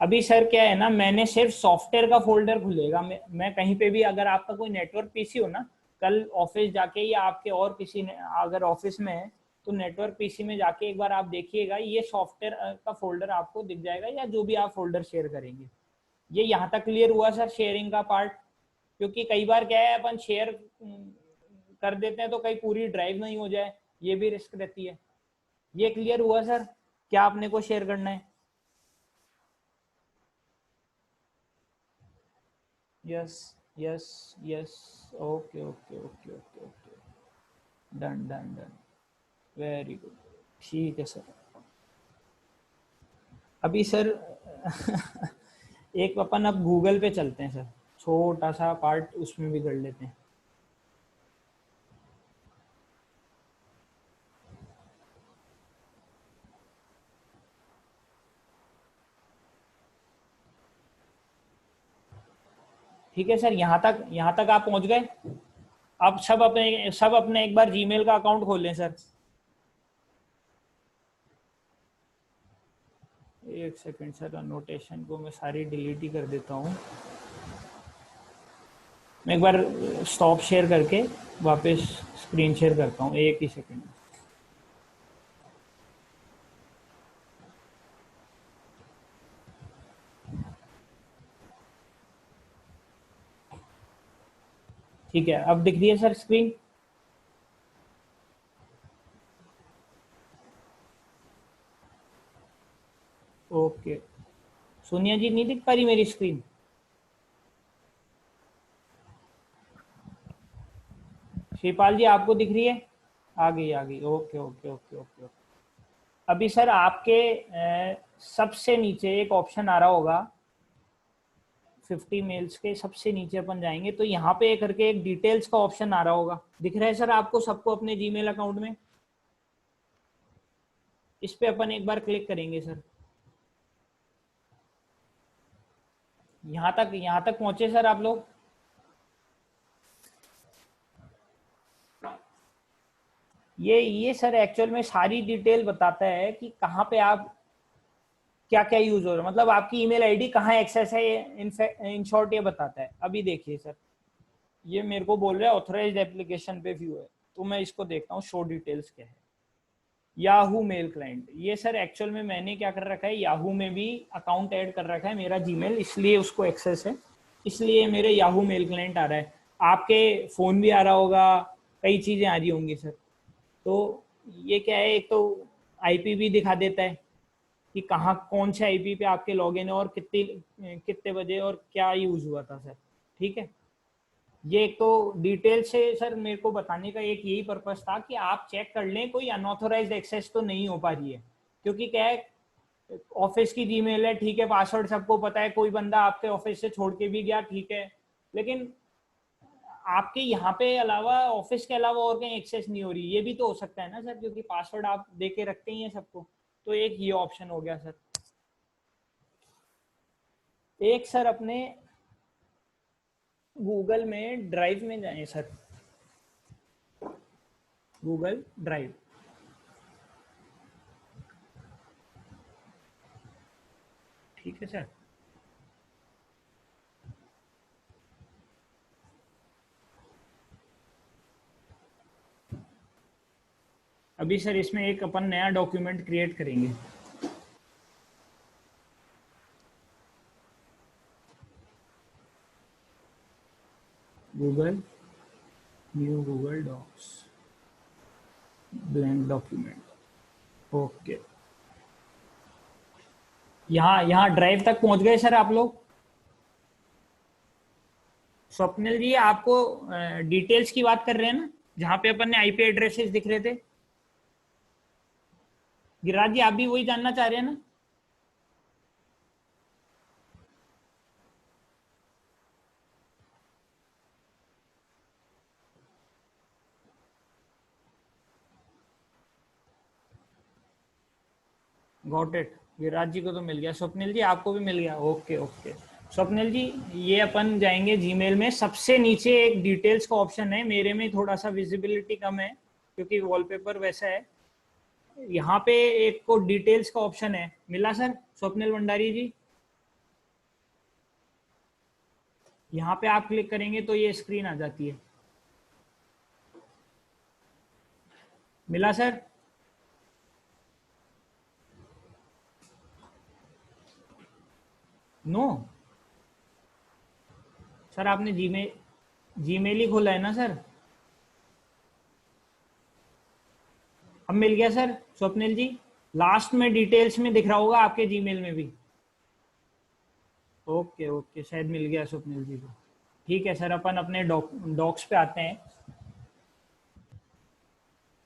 अभी सर क्या है ना, मैंने सिर्फ सॉफ्टवेयर का फोल्डर खुलेगा। मैं कहीं पे भी, अगर आपका कोई नेटवर्क पीसी हो ना, कल ऑफिस जाके या आपके और किसी ने अगर ऑफिस में है तो नेटवर्क पीसी में जाके एक बार आप देखिएगा, ये सॉफ्टवेयर का फोल्डर आपको दिख जाएगा, या जो भी आप फोल्डर शेयर करेंगे। ये यहाँ तक क्लियर हुआ सर शेयरिंग का पार्ट? क्योंकि कई बार क्या है, अपन शेयर कर देते हैं तो कहीं पूरी ड्राइव नहीं हो जाए, ये भी रिस्क रहती है। ये क्लियर हुआ सर? क्या आपने को शेयर करना है? Yes yes yes, okay okay okay okay okay, done done done, very good, ठीक है सर। अभी सर एक अपन अब गूगल पे चलते हैं सर, छोटा सा पार्ट उसमें भी कर लेते हैं। ठीक है सर, यहाँ तक आप पहुंच गए। अब सब अपने एक बार जीमेल का अकाउंट खोल लें सर। एक सेकंड सर, अनोटेशन को मैं सारी डिलीट ही कर देता हूँ। मैं एक बार स्टॉप शेयर करके वापस स्क्रीन शेयर करता हूँ, एक ही सेकंड। ठीक है, अब दिख रही है सर स्क्रीन? ओके, सोनिया जी नहीं दिख पा रही मेरी स्क्रीन? शिवपाल जी आपको दिख रही है? आ गई, okay okay okay okay okay. अभी सर आपके सबसे नीचे एक ऑप्शन आ रहा होगा, 50 मेल्स के सबसे नीचे अपन जाएंगे तो यहाँ पे करके एक डिटेल्स का ऑप्शन आ रहा होगा, दिख रहा है सर आपको सबको अपने जीमेल अकाउंट में? इस पे अपन एक बार क्लिक करेंगे सर। यहाँ तक पहुंचे सर आप लोग? ये सर एक्चुअल में सारी डिटेल बताता है कि कहाँ पे आप क्या क्या यूज हो रहा है, मतलब आपकी ईमेल आईडी कहाँ एक्सेस है, इन शॉर्ट ये बताता है। अभी देखिए सर, ये मेरे को बोल रहा है ऑथराइज्ड एप्लीकेशन पे व्यू है, तो मैं इसको देखता हूँ शो डिटेल्स क्या है। याहू मेल क्लाइंट, ये सर एक्चुअल में मैंने क्या कर रखा है, याहू में भी अकाउंट ऐड कर रखा है मेरा जीमेल, इसलिए उसको एक्सेस है, इसलिए मेरे याहू मेल क्लाइंट आ रहा है। आपके फोन भी आ रहा होगा, कई चीजें आ रही होंगी सर। तो ये क्या है, एक तो आईपी भी दिखा देता है कि कहाँ कौन से आईपी पे आपके लॉगिन है और कितने बजे और क्या यूज हुआ था सर। ठीक है, ये एक तो डिटेल से सर मेरे को बताने का एक यही पर्पस था कि आप चेक कर लें कोई अनऑथोराइज्ड एक्सेस तो नहीं हो पा रही है, क्योंकि क्या है ऑफिस की जीमेल है, ठीक है, पासवर्ड सबको पता है, कोई बंदा आपके ऑफिस से छोड़ के भी गया, ठीक है, लेकिन आपके यहाँ पे अलावा ऑफिस के अलावा और कहीं एक्सेस नहीं हो रही, ये भी तो हो सकता है ना सर, क्योंकि पासवर्ड आप दे के रखते ही हैं सबको। तो एक ये ऑप्शन हो गया सर। एक सर अपने गूगल में ड्राइव में जाएं सर, गूगल ड्राइव। ठीक है सर, अभी सर इसमें एक अपन नया डॉक्यूमेंट क्रिएट करेंगे। Google new Google docs blank document. Okay, यहाँ ड्राइव तक पहुंच गए सर आप लोग? स्वप्निल जी आपको डिटेल्स की बात कर रहे हैं ना, जहाँ पे अपन ने आईपी एड्रेसेस दिख रहे थे? गिरिराज जी आप भी वही जानना चाह रहे हैं ना? गॉट इट, गिरिराज जी को तो मिल गया, स्वप्निल जी आपको भी मिल गया, ओके ओके। स्वप्निल जी ये अपन जाएंगे जीमेल में, सबसे नीचे एक डिटेल्स का ऑप्शन है, मेरे में थोड़ा सा विजिबिलिटी कम है क्योंकि वॉलपेपर वैसा है। यहाँ पे एक को डिटेल्स का ऑप्शन है, मिला सर स्वप्निल भंडारी जी? यहाँ पे आप क्लिक करेंगे तो ये स्क्रीन आ जाती है, मिला सर? नो सर, आपने जीमेल ही खोला है ना सर? अब मिल गया सर स्वप्निल जी, लास्ट में डिटेल्स में दिख रहा होगा आपके जीमेल में भी। ओके ओके, शायद मिल गया स्वप्निल जी को। ठीक है सर, अपन अपने डॉक्स पे आते हैं।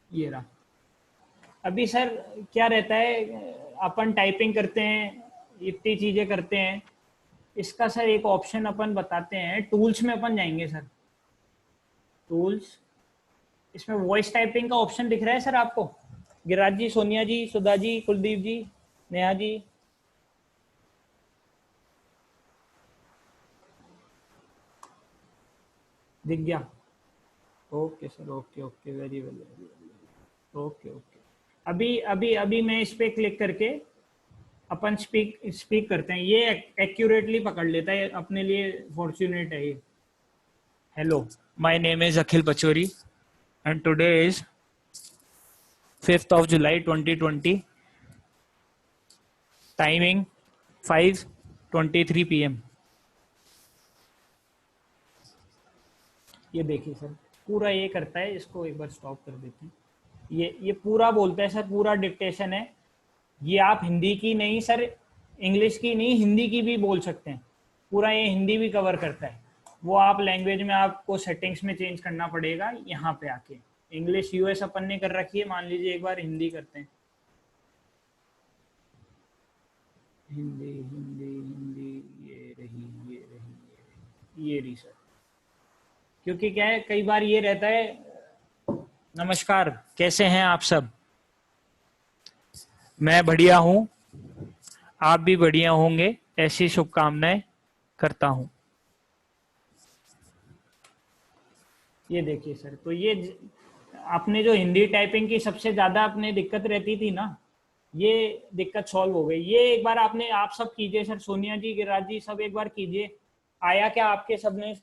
ये रहा। अभी सर क्या रहता है, अपन टाइपिंग करते हैं, इतनी चीजें करते हैं, इसका सर एक ऑप्शन अपन बताते हैं। टूल्स में अपन जाएंगे सर, टूल्स, इसमें वॉइस टाइपिंग का ऑप्शन दिख रहा है सर आपको? गिरिराज जी, सोनिया जी, सुधा जी, कुलदीप जी, नेहा जी, दिख गया? Okay sir, okay okay, very well, okay okay. अभी अभी अभी मैं इस पे क्लिक करके अपन स्पीक करते हैं। ये एक्यूरेटली पकड़ लेता है, अपने लिए फॉर्चुनेट है ये। Hello, my name is Akhil Pachouri and today is 5th of July 2020, timing 5:23 PM। ये देखिए सर, पूरा ये करता है। इसको एक बार स्टॉप कर देते हैं। ये पूरा बोलता है सर, पूरा डिक्टेशन है। ये आप हिंदी की नहीं सर, इंग्लिश की नहीं, हिंदी की भी बोल सकते हैं। पूरा ये हिंदी भी कवर करता है। वो आप लैंग्वेज में आपको सेटिंग्स में चेंज करना पड़ेगा यहाँ पे आके। इंग्लिश यूएस अपन ने कर रखी है, मान लीजिए एक बार हिंदी करते हैं। हिंदी हिंदी हिंदी, ये रही, ये रही, ये रही सर। क्योंकि क्या है, कई बार ये रहता है, नमस्कार कैसे हैं आप सब, मैं बढ़िया हूं, आप भी बढ़िया होंगे, ऐसी शुभकामनाएं करता हूं। ये देखिए सर, तो ये आपने जो हिंदी टाइपिंग की सबसे ज्यादा अपने दिक्कत रहती थी ना, ये दिक्कत सॉल्व हो गई। ये एक बार आपने, आप सब कीजिए सर, सोनिया जी, गिरिराज जी, सब एक बार कीजिए। आया क्या आपके सबने?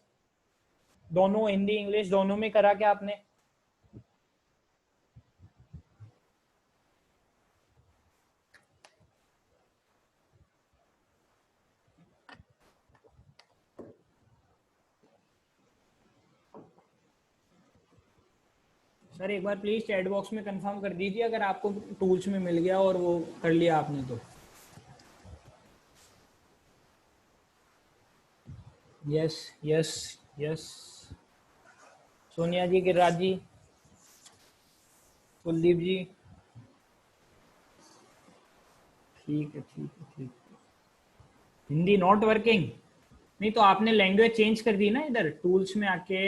दोनों हिंदी इंग्लिश दोनों में करा क्या आपने? सर एक बार प्लीज चैट बॉक्स में कंफर्म कर दीजिए अगर आपको टूल्स में मिल गया और वो कर लिया आपने तो। यस यस यस, सोनिया जी, गिरिराज जी, कुलदीप जी, ठीक है ठीक है ठीक है। Hindi not working? नहीं तो आपने लैंग्वेज चेंज कर दी ना, इधर टूल्स में आके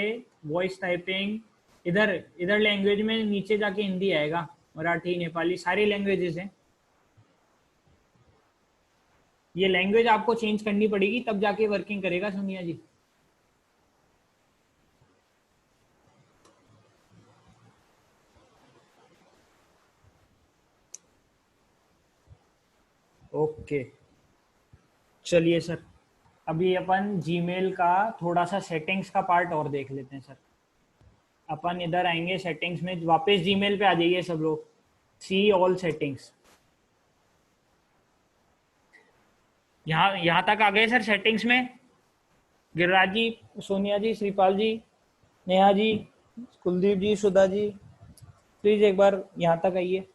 वॉइस टाइपिंग, इधर इधर लैंग्वेज में नीचे जाके हिंदी आएगा, मराठी, नेपाली, सारी लैंग्वेजेस हैं। ये लैंग्वेज आपको चेंज करनी पड़ेगी तब जाके वर्किंग करेगा सोनिया जी। ओके, चलिए सर, अभी अपन जीमेल का थोड़ा सा सेटिंग्स का पार्ट और देख लेते हैं सर। अपन इधर आएंगे सेटिंग्स में, वापस जीमेल पे आ जाइए सब लोग, सी ऑल सेटिंग्स। यहाँ तक आ गए सर सेटिंग्स में? गिरिराज जी, सोनिया जी, श्रीपाल जी, नेहा जी, कुलदीप जी, सुधा जी, प्लीज एक बार यहाँ तक आइए।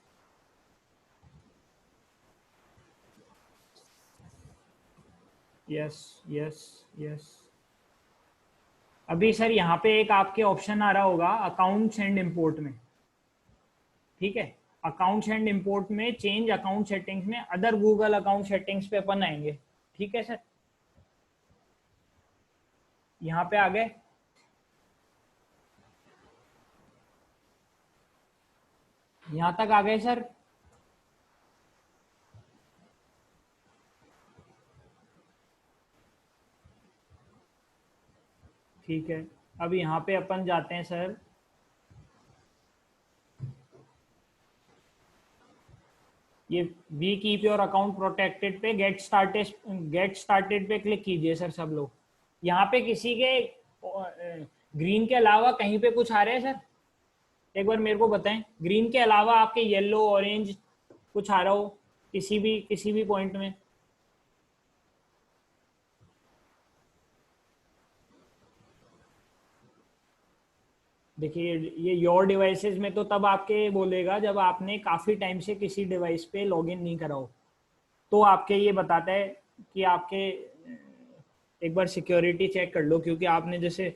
Yes yes yes. अभी सर यहाँ पे एक आपके ऑप्शन आ रहा होगा अकाउंट्स एंड इंपोर्ट में, ठीक है? अकाउंट्स एंड इंपोर्ट में चेंज अकाउंट सेटिंग्स में अदर गूगल अकाउंट सेटिंग्स पे अपन आएंगे, ठीक है सर? यहाँ पे आ गए? यहाँ तक आ गए सर? ठीक है, अब यहाँ पे अपन जाते हैं सर, ये we keep your account protected पे गेट स्टार्टेड पे क्लिक कीजिए सर सब लोग। यहाँ पे किसी के ग्रीन के अलावा कहीं पे कुछ आ रहे हैं सर? एक बार मेरे को बताएं, ग्रीन के अलावा आपके येलो, ऑरेंज कुछ आ रहा हो किसी भी पॉइंट में? देखिए ये योर डिवाइसेस में तो तब आपके बोलेगा जब आपने काफ़ी टाइम से किसी डिवाइस पे लॉगिन नहीं करा हो, तो आपके ये बताता है कि आपके एक बार सिक्योरिटी चेक कर लो, क्योंकि आपने जैसे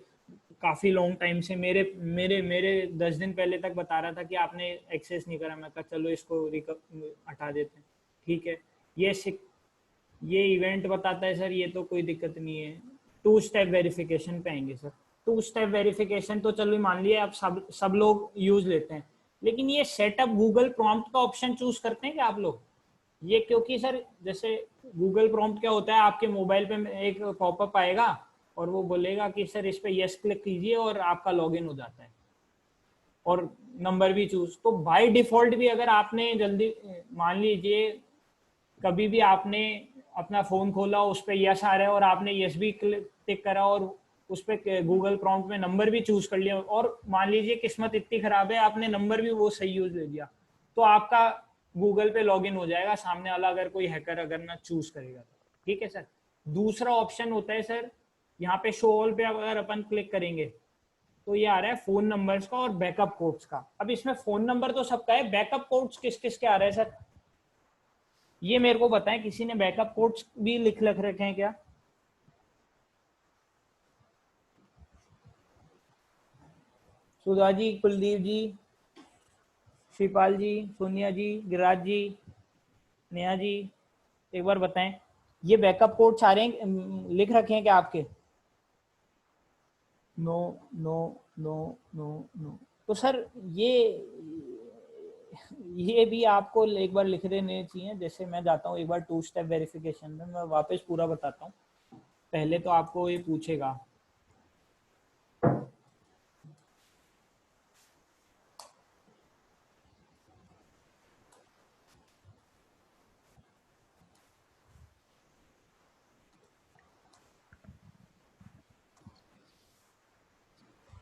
काफ़ी लॉन्ग टाइम से मेरे मेरे मेरे 10 दिन पहले तक बता रहा था कि आपने एक्सेस नहीं करा। मैं कहा चलो इसको हटा देते हैं, ठीक है। ये इवेंट बताता है सर, ये तो कोई दिक्कत नहीं है। 2 स्टेप वेरिफिकेशन पे आएंगे सर। 2 स्टेप वेरिफिकेशन तो चलो मान लिया आप सब लोग यूज लेते हैं, लेकिन ये सेटअप गूगल प्रॉम्प्ट का ऑप्शन चूज करते हैं क्या आप लोग? ये क्योंकि सर जैसे गूगल प्रॉम्प्ट क्या होता है, आपके मोबाइल पे एक पॉपअप आएगा और वो बोलेगा कि सर इस पे यस क्लिक कीजिए और आपका लॉगिन हो जाता है और नंबर भी चूज। तो बाय डिफॉल्ट भी अगर आपने जल्दी मान लीजिए कभी भी आपने अपना फोन खोला, उस पर यस आ रहा है और आपने यस भी क्लिक करा और उस पर गूगल प्रॉम्प्ट में नंबर भी चूज कर लिया, और मान लीजिए किस्मत इतनी खराब है आपने नंबर भी वो सही यूज ले लिया, तो आपका गूगल पे लॉगिन हो जाएगा, सामने वाला अगर कोई हैकर अगर ना चूज करेगा तो। ठीक है सर। दूसरा ऑप्शन होता है सर, यहाँ पे शो ऑल पे अगर अपन क्लिक करेंगे तो ये आ रहा है फोन नंबर्स का और बैकअप कोड्स का। अब इसमें फोन नंबर तो सबका है, बैकअप कोड्स किस किस के आ रहे हैं सर? ये मेरे को बताएं, किसी ने बैकअप कोड्स भी लिख रखे हैं क्या? सुधा जी, कुलदीप जी, शिवपाल जी, सोनिया जी, गिराज जी, नेहा जी, एक बार बताएं ये बैकअप कोड्स आ रहे हैं, लिख रखे हैं क्या आपके? No no no no no. तो सर ये भी आपको एक बार लिख देने चाहिए। जैसे मैं जाता हूँ एक बार 2 स्टेप वेरिफिकेशन में, मैं वापस पूरा बताता हूँ। पहले तो आपको ये पूछेगा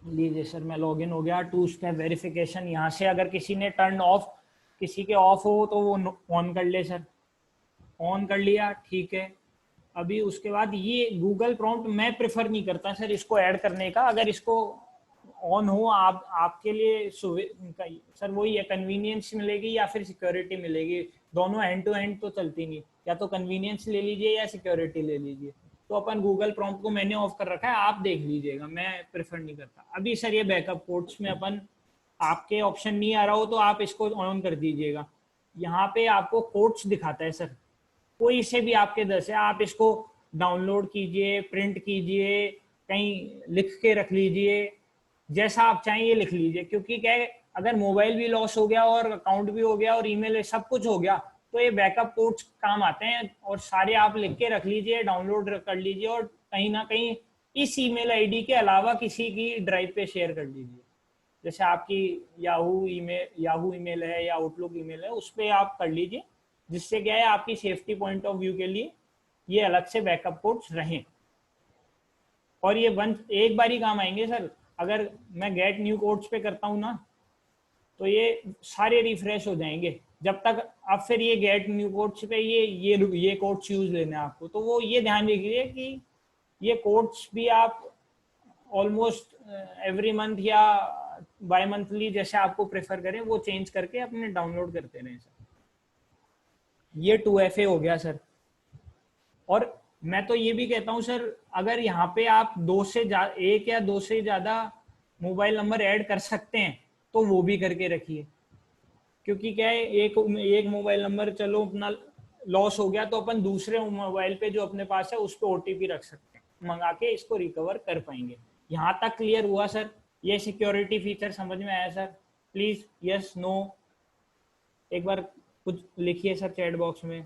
लीजिए सर, मैं लॉगिन हो गया। 2 स्टेप वेरिफिकेशन यहाँ से अगर किसी ने टर्न ऑफ, किसी के ऑफ हो तो वो ऑन कर ले सर। ऑन कर लिया, ठीक है। अभी उसके बाद ये गूगल प्रॉम्प्ट मैं प्रेफर नहीं करता सर इसको ऐड करने का। अगर इसको ऑन हो आप आपके लिए सर वही है, कन्वीनियंस मिलेगी या फिर सिक्योरिटी मिलेगी, दोनों एंड टू एंड तो चलती नहीं। या तो कन्वीनियंस ले लीजिए या सिक्योरिटी ले लीजिए। तो अपन गूगल प्रॉम्प्ट को मैंने ऑफ कर रखा है, आप देख लीजिएगा, मैं प्रेफर नहीं करता। अभी सर ये बैकअप कोड्स में अपन, आपके ऑप्शन नहीं आ रहा हो तो आप इसको ऑन कर दीजिएगा। यहाँ पे आपको कोड्स दिखाता है सर, कोई से भी आपके 10 है, आप इसको डाउनलोड कीजिए, प्रिंट कीजिए, कहीं लिख के रख लीजिए, जैसा आप चाहें ये लिख लीजिए। क्योंकि क्या है, अगर मोबाइल भी लॉस हो गया और अकाउंट भी हो गया और ईमेल सब कुछ हो गया तो ये बैकअप कोड्स काम आते हैं, और सारे आप लिख के रख लीजिए, डाउनलोड कर लीजिए और कहीं ना कहीं इस ईमेल आईडी के अलावा किसी की ड्राइव पे शेयर कर लीजिए। जैसे आपकी याहू ईमेल है या आउटलुक ईमेल है, उस पर आप कर लीजिए, जिससे क्या है आपकी सेफ्टी पॉइंट ऑफ व्यू के लिए ये अलग से बैकअप कोड्स रहें। और ये एक बार ही काम आएंगे सर। अगर मैं गेट न्यू कोड्स पे करता हूँ ना, तो ये सारे रिफ्रेश हो जाएंगे जब तक आप फिर ये गेट न्यू कोड्स पे ये कोड्स यूज लेने आपको। तो वो ये ध्यान रखिए कि ये कोड्स भी आप ऑलमोस्ट एवरी मंथ या बाय मंथली जैसे आपको प्रेफर करें वो चेंज करके अपने डाउनलोड करते रहें सर। ये 2FA हो गया सर। और मैं तो ये भी कहता हूँ सर, अगर यहाँ पे आप एक या दो से ज्यादा मोबाइल नंबर ऐड कर सकते हैं तो वो भी करके रखिए। क्योंकि क्या है, एक मोबाइल नंबर चलो अपना लॉस हो गया तो अपन दूसरे मोबाइल पे जो अपने पास है उस पर OTP रख सकते हैं, मंगा के इसको रिकवर कर पाएंगे। यहाँ तक क्लियर हुआ सर? ये सिक्योरिटी फीचर समझ में आया सर? प्लीज यस नो एक बार कुछ लिखिए सर चैट बॉक्स में।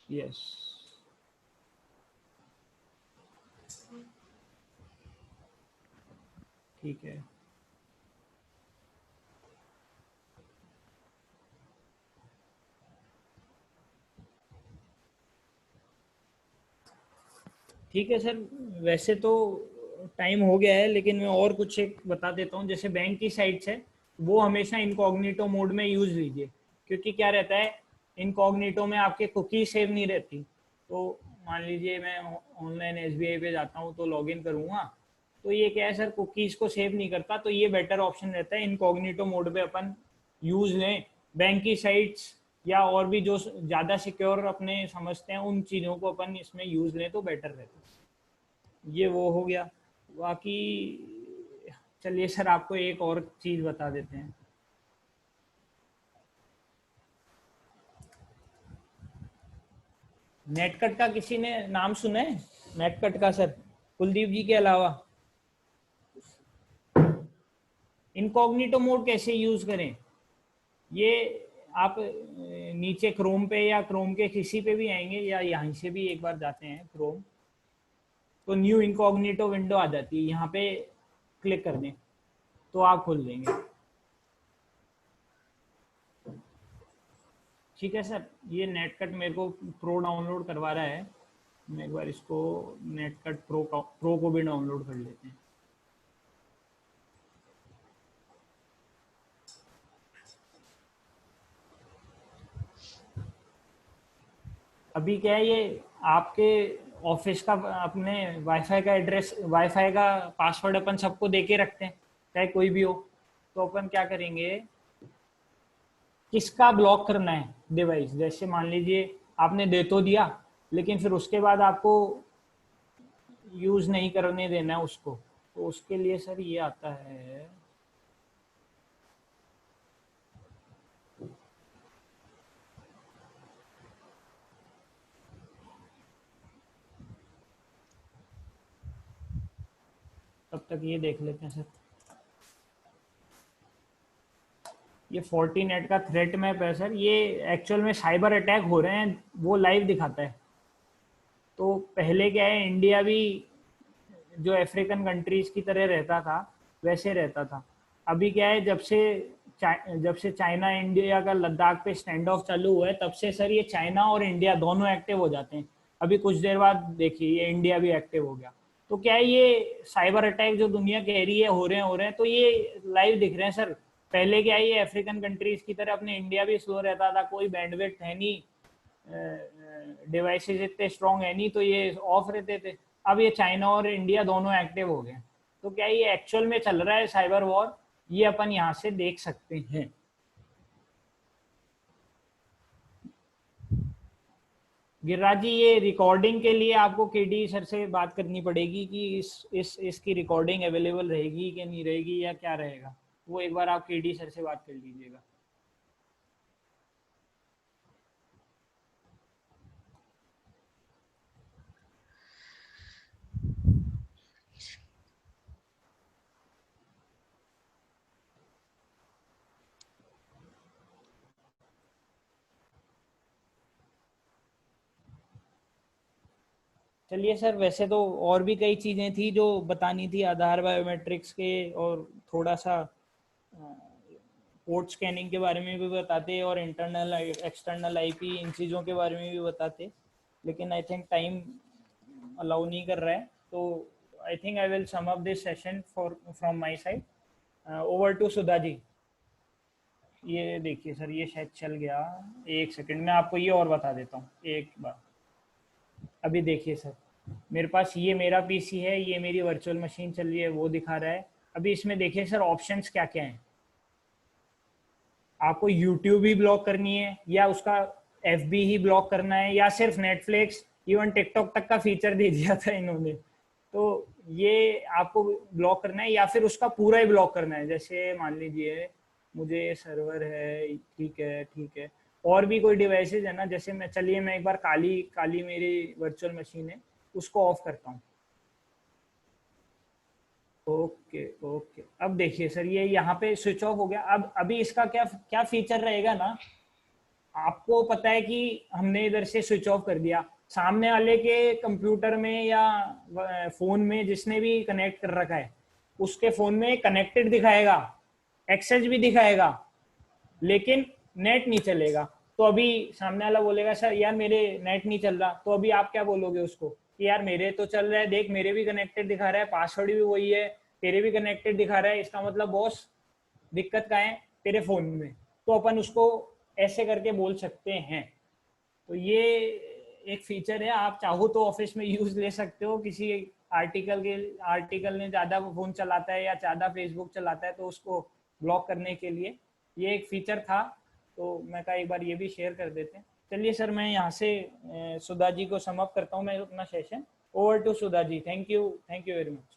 यस, ठीक है। ठीक है सर, वैसे तो टाइम हो गया है, लेकिन मैं और कुछ एक बता देता हूँ। जैसे बैंक की साइट है वो हमेशा इनकॉग्निटो मोड में यूज लीजिए, क्योंकि क्या रहता है, इनकॉग्निटो में आपके कुकी सेव नहीं रहती। तो मान लीजिए मैं ऑनलाइन एसबीआई पे जाता हूँ तो लॉगिन करूँगा, तो ये क्या है सर, कुकीज को सेव नहीं करता। तो ये बेटर ऑप्शन रहता है, इनकॉग्निटो मोड पे अपन यूज लें। बैंक की साइट्स या और भी जो ज़्यादा सिक्योर अपने समझते हैं उन चीज़ों को अपन इसमें यूज लें तो बेटर रहता है। ये वो हो गया। बाकी चलिए सर आपको एक और चीज़ बता देते हैं। नेटकट का किसी ने नाम सुना है? नेटकट का सर, कुलदीप जी के अलावा। इनकॉग्निटो मोड कैसे यूज करें, ये आप नीचे क्रोम पे या क्रोम के किसी पे भी आएंगे या यहाँ से भी एक बार जाते हैं क्रोम, तो न्यू इनकॉग्निटो विंडो आ जाती है, यहाँ पे क्लिक कर दें तो आप खोल देंगे। ठीक है सर, ये नेटकट मेरे को प्रो डाउनलोड करवा रहा है, मैं एक बार इसको नेटकट प्रो को भी डाउनलोड कर लेते हैं। अभी क्या है, ये आपके ऑफिस का अपने वाईफाई का एड्रेस, वाईफाई का पासवर्ड अपन सबको दे के रखते हैं चाहे कोई भी हो। तो अपन क्या करेंगे, किसका ब्लॉक करना है डिवाइस, जैसे मान लीजिए आपने दे तो दिया लेकिन फिर उसके बाद आपको यूज नहीं करने देना है उसको, तो उसके लिए सर ये आता है, तब तक ये देख लेते हैं सर। ये फोर्टीनेट का थ्रेट मैप है सर, ये एक्चुअल में साइबर अटैक हो रहे हैं वो लाइव दिखाता है। तो पहले क्या है, इंडिया भी जो अफ्रीकन कंट्रीज की तरह रहता था वैसे रहता था। अभी क्या है, जब से चाइना इंडिया का लद्दाख पे स्टैंड ऑफ चालू हुआ है तब से सर ये चाइना और इंडिया दोनों एक्टिव हो जाते हैं। अभी कुछ देर बाद देखिए ये इंडिया भी एक्टिव हो गया। तो क्या है, ये साइबर अटैक जो दुनिया कह रही है हो रहे हैं तो ये लाइव दिख रहे हैं सर। पहले क्या है, ये अफ्रीकन कंट्रीज की तरह अपने इंडिया भी स्लो रहता था, कोई बैंडविड्थ है नहीं, डिवाइसेस इतने स्ट्रॉन्ग है नहीं, तो ये ऑफ रहते थे। अब ये चाइना और इंडिया दोनों एक्टिव हो गए। तो क्या ये एक्चुअल में चल रहा है साइबर वॉर, ये अपन यहाँ से देख सकते हैं। गिरिराज जी, ये रिकॉर्डिंग के लिए आपको केडी सर से बात करनी पड़ेगी कि इसकी रिकॉर्डिंग अवेलेबल रहेगी कि नहीं रहेगी या क्या रहेगा, वो एक बार आप केडी सर से बात कर लीजिएगा। चलिए सर, वैसे तो और भी कई चीज़ें थी जो बतानी थी, आधार बायोमेट्रिक्स के और थोड़ा सा पोर्ट स्कैनिंग के बारे में भी बताते और इंटरनल एक्सटर्नल आईपी इन चीज़ों के बारे में भी बताते, लेकिन आई थिंक टाइम अलाउ नहीं कर रहा है। तो I think I will sum up this session from my side. Over to Sudha ji. ये देखिए सर, ये शायद चल गया, एक सेकंड में आपको ये और बता देता हूँ एक बार। अभी देखिए सर, मेरे पास ये मेरा पीसी है, ये मेरी वर्चुअल मशीन चल रही है, वो दिखा रहा है। अभी इसमें देखिए सर ऑप्शंस क्या क्या हैं। आपको यूट्यूब ही ब्लॉक करनी है या उसका एफबी ही ब्लॉक करना है या सिर्फ नेटफ्लिक्स, इवन टिकटॉक तक का फीचर दे दिया था इन्होंने, तो ये आपको ब्लॉक करना है या फिर उसका पूरा ही ब्लॉक करना है। जैसे मान लीजिए मुझे सर्वर है, ठीक है ठीक है, और भी कोई डिवाइसेज है ना, जैसे मैं एक बार काली मेरी वर्चुअल मशीन है उसको ऑफ करता हूँ। ओके ओके, अब देखिए सर ये यहाँ पे स्विच ऑफ हो गया। अब अभी इसका क्या क्या फीचर रहेगा ना, आपको पता है कि हमने इधर से स्विच ऑफ कर दिया, सामने वाले के कंप्यूटर में या फोन में जिसने भी कनेक्ट कर रखा है उसके फोन में कनेक्टेड दिखाएगा, एक्सेस भी दिखाएगा, लेकिन नेट नहीं चलेगा। तो अभी सामने वाला बोलेगा सर यार मेरे नेट नहीं चल रहा, तो अभी आप क्या बोलोगे उसको कि यार मेरे तो चल रहा है, देख मेरे भी कनेक्टेड दिखा रहा है, पासवर्ड भी वही है, तेरे भी कनेक्टेड दिखा रहा है, इसका मतलब बॉस दिक्कत कहाँ है, तेरे फोन में। तो अपन उसको ऐसे करके बोल सकते हैं। तो ये एक फीचर है, आप चाहो तो ऑफिस में यूज ले सकते हो। किसी आर्टिकल ने ज़्यादा फोन चलाता है या ज़्यादा फेसबुक चलाता है तो उसको ब्लॉक करने के लिए ये एक फीचर था, तो मैं कहा एक बार ये भी शेयर कर देते हैं। चलिए सर, मैं यहाँ से सुधा जी को समअप करता हूँ मैं अपना session. Over to Sudha ji. Thank you very much.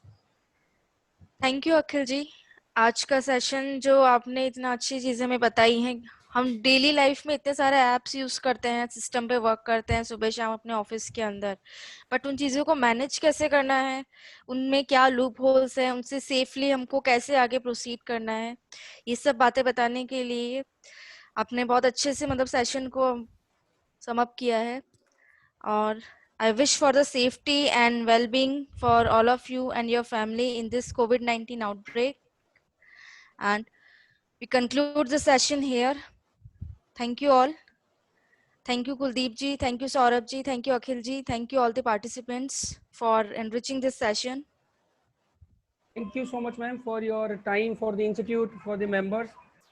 Thank you Akhil ji. आज का सेशन जो आपने इतना अच्छी चीजें हमें बताई हैं, हम डेली लाइफ में इतने सारे ऐप्स यूज करते हैं, सिस्टम पे वर्क करते हैं सुबह शाम अपने ऑफिस के अंदर, बट उन चीज़ों को मैनेज कैसे करना है, उनमें क्या लूप होल्स हैं, उनसे सेफली हमको कैसे आगे प्रोसीड करना है, ये सब बातें बताने के लिए आपने बहुत अच्छे से मतलब सेशन को समअप किया है। और I wish for the safety and well-being for all of you and your family in this COVID-19 outbreak. And we conclude the session here. Thank you all. Thank you Kuldeep ji, thank you Saurabh ji, thank you Akhil ji, thank you all the participants for enriching this session. Thank you so much ma'am for your time, for the institute, for the members.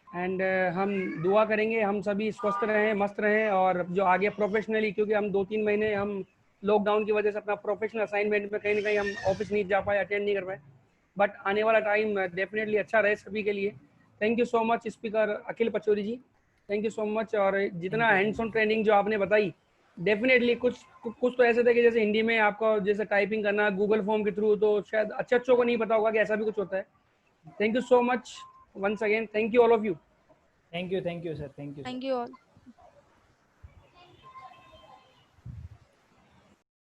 And हम दुआ करेंगे हम सभी स्वस्थ रहें, मस्त रहें, और जो आगे प्रोफेशनली, क्योंकि हम 2-3 महीने हम लॉकडाउन की वजह से अपना प्रोफेशनल असाइनमेंट में कहीं ना कहीं हम ऑफिस नहीं जा पाए, अटेंड नहीं कर पाए, बट आने वाला टाइम डेफिनेटली अच्छा रहे सभी के लिए। Thank you so much speaker Akhil Pachauri ji, thank you so much. और जितना हैंड्स ऑन ट्रेनिंग जो आपने बताई, डेफिनेटली कुछ तो ऐसे थे कि जैसे हिंदी में आपको जैसे टाइपिंग करना गूगल फॉर्म के थ्रू, तो शायद अच्छों को नहीं पता होगा कि ऐसा भी कुछ होता है। Thank you so much once again. Thank you all of you. Thank you sir. Thank you. Thank you all.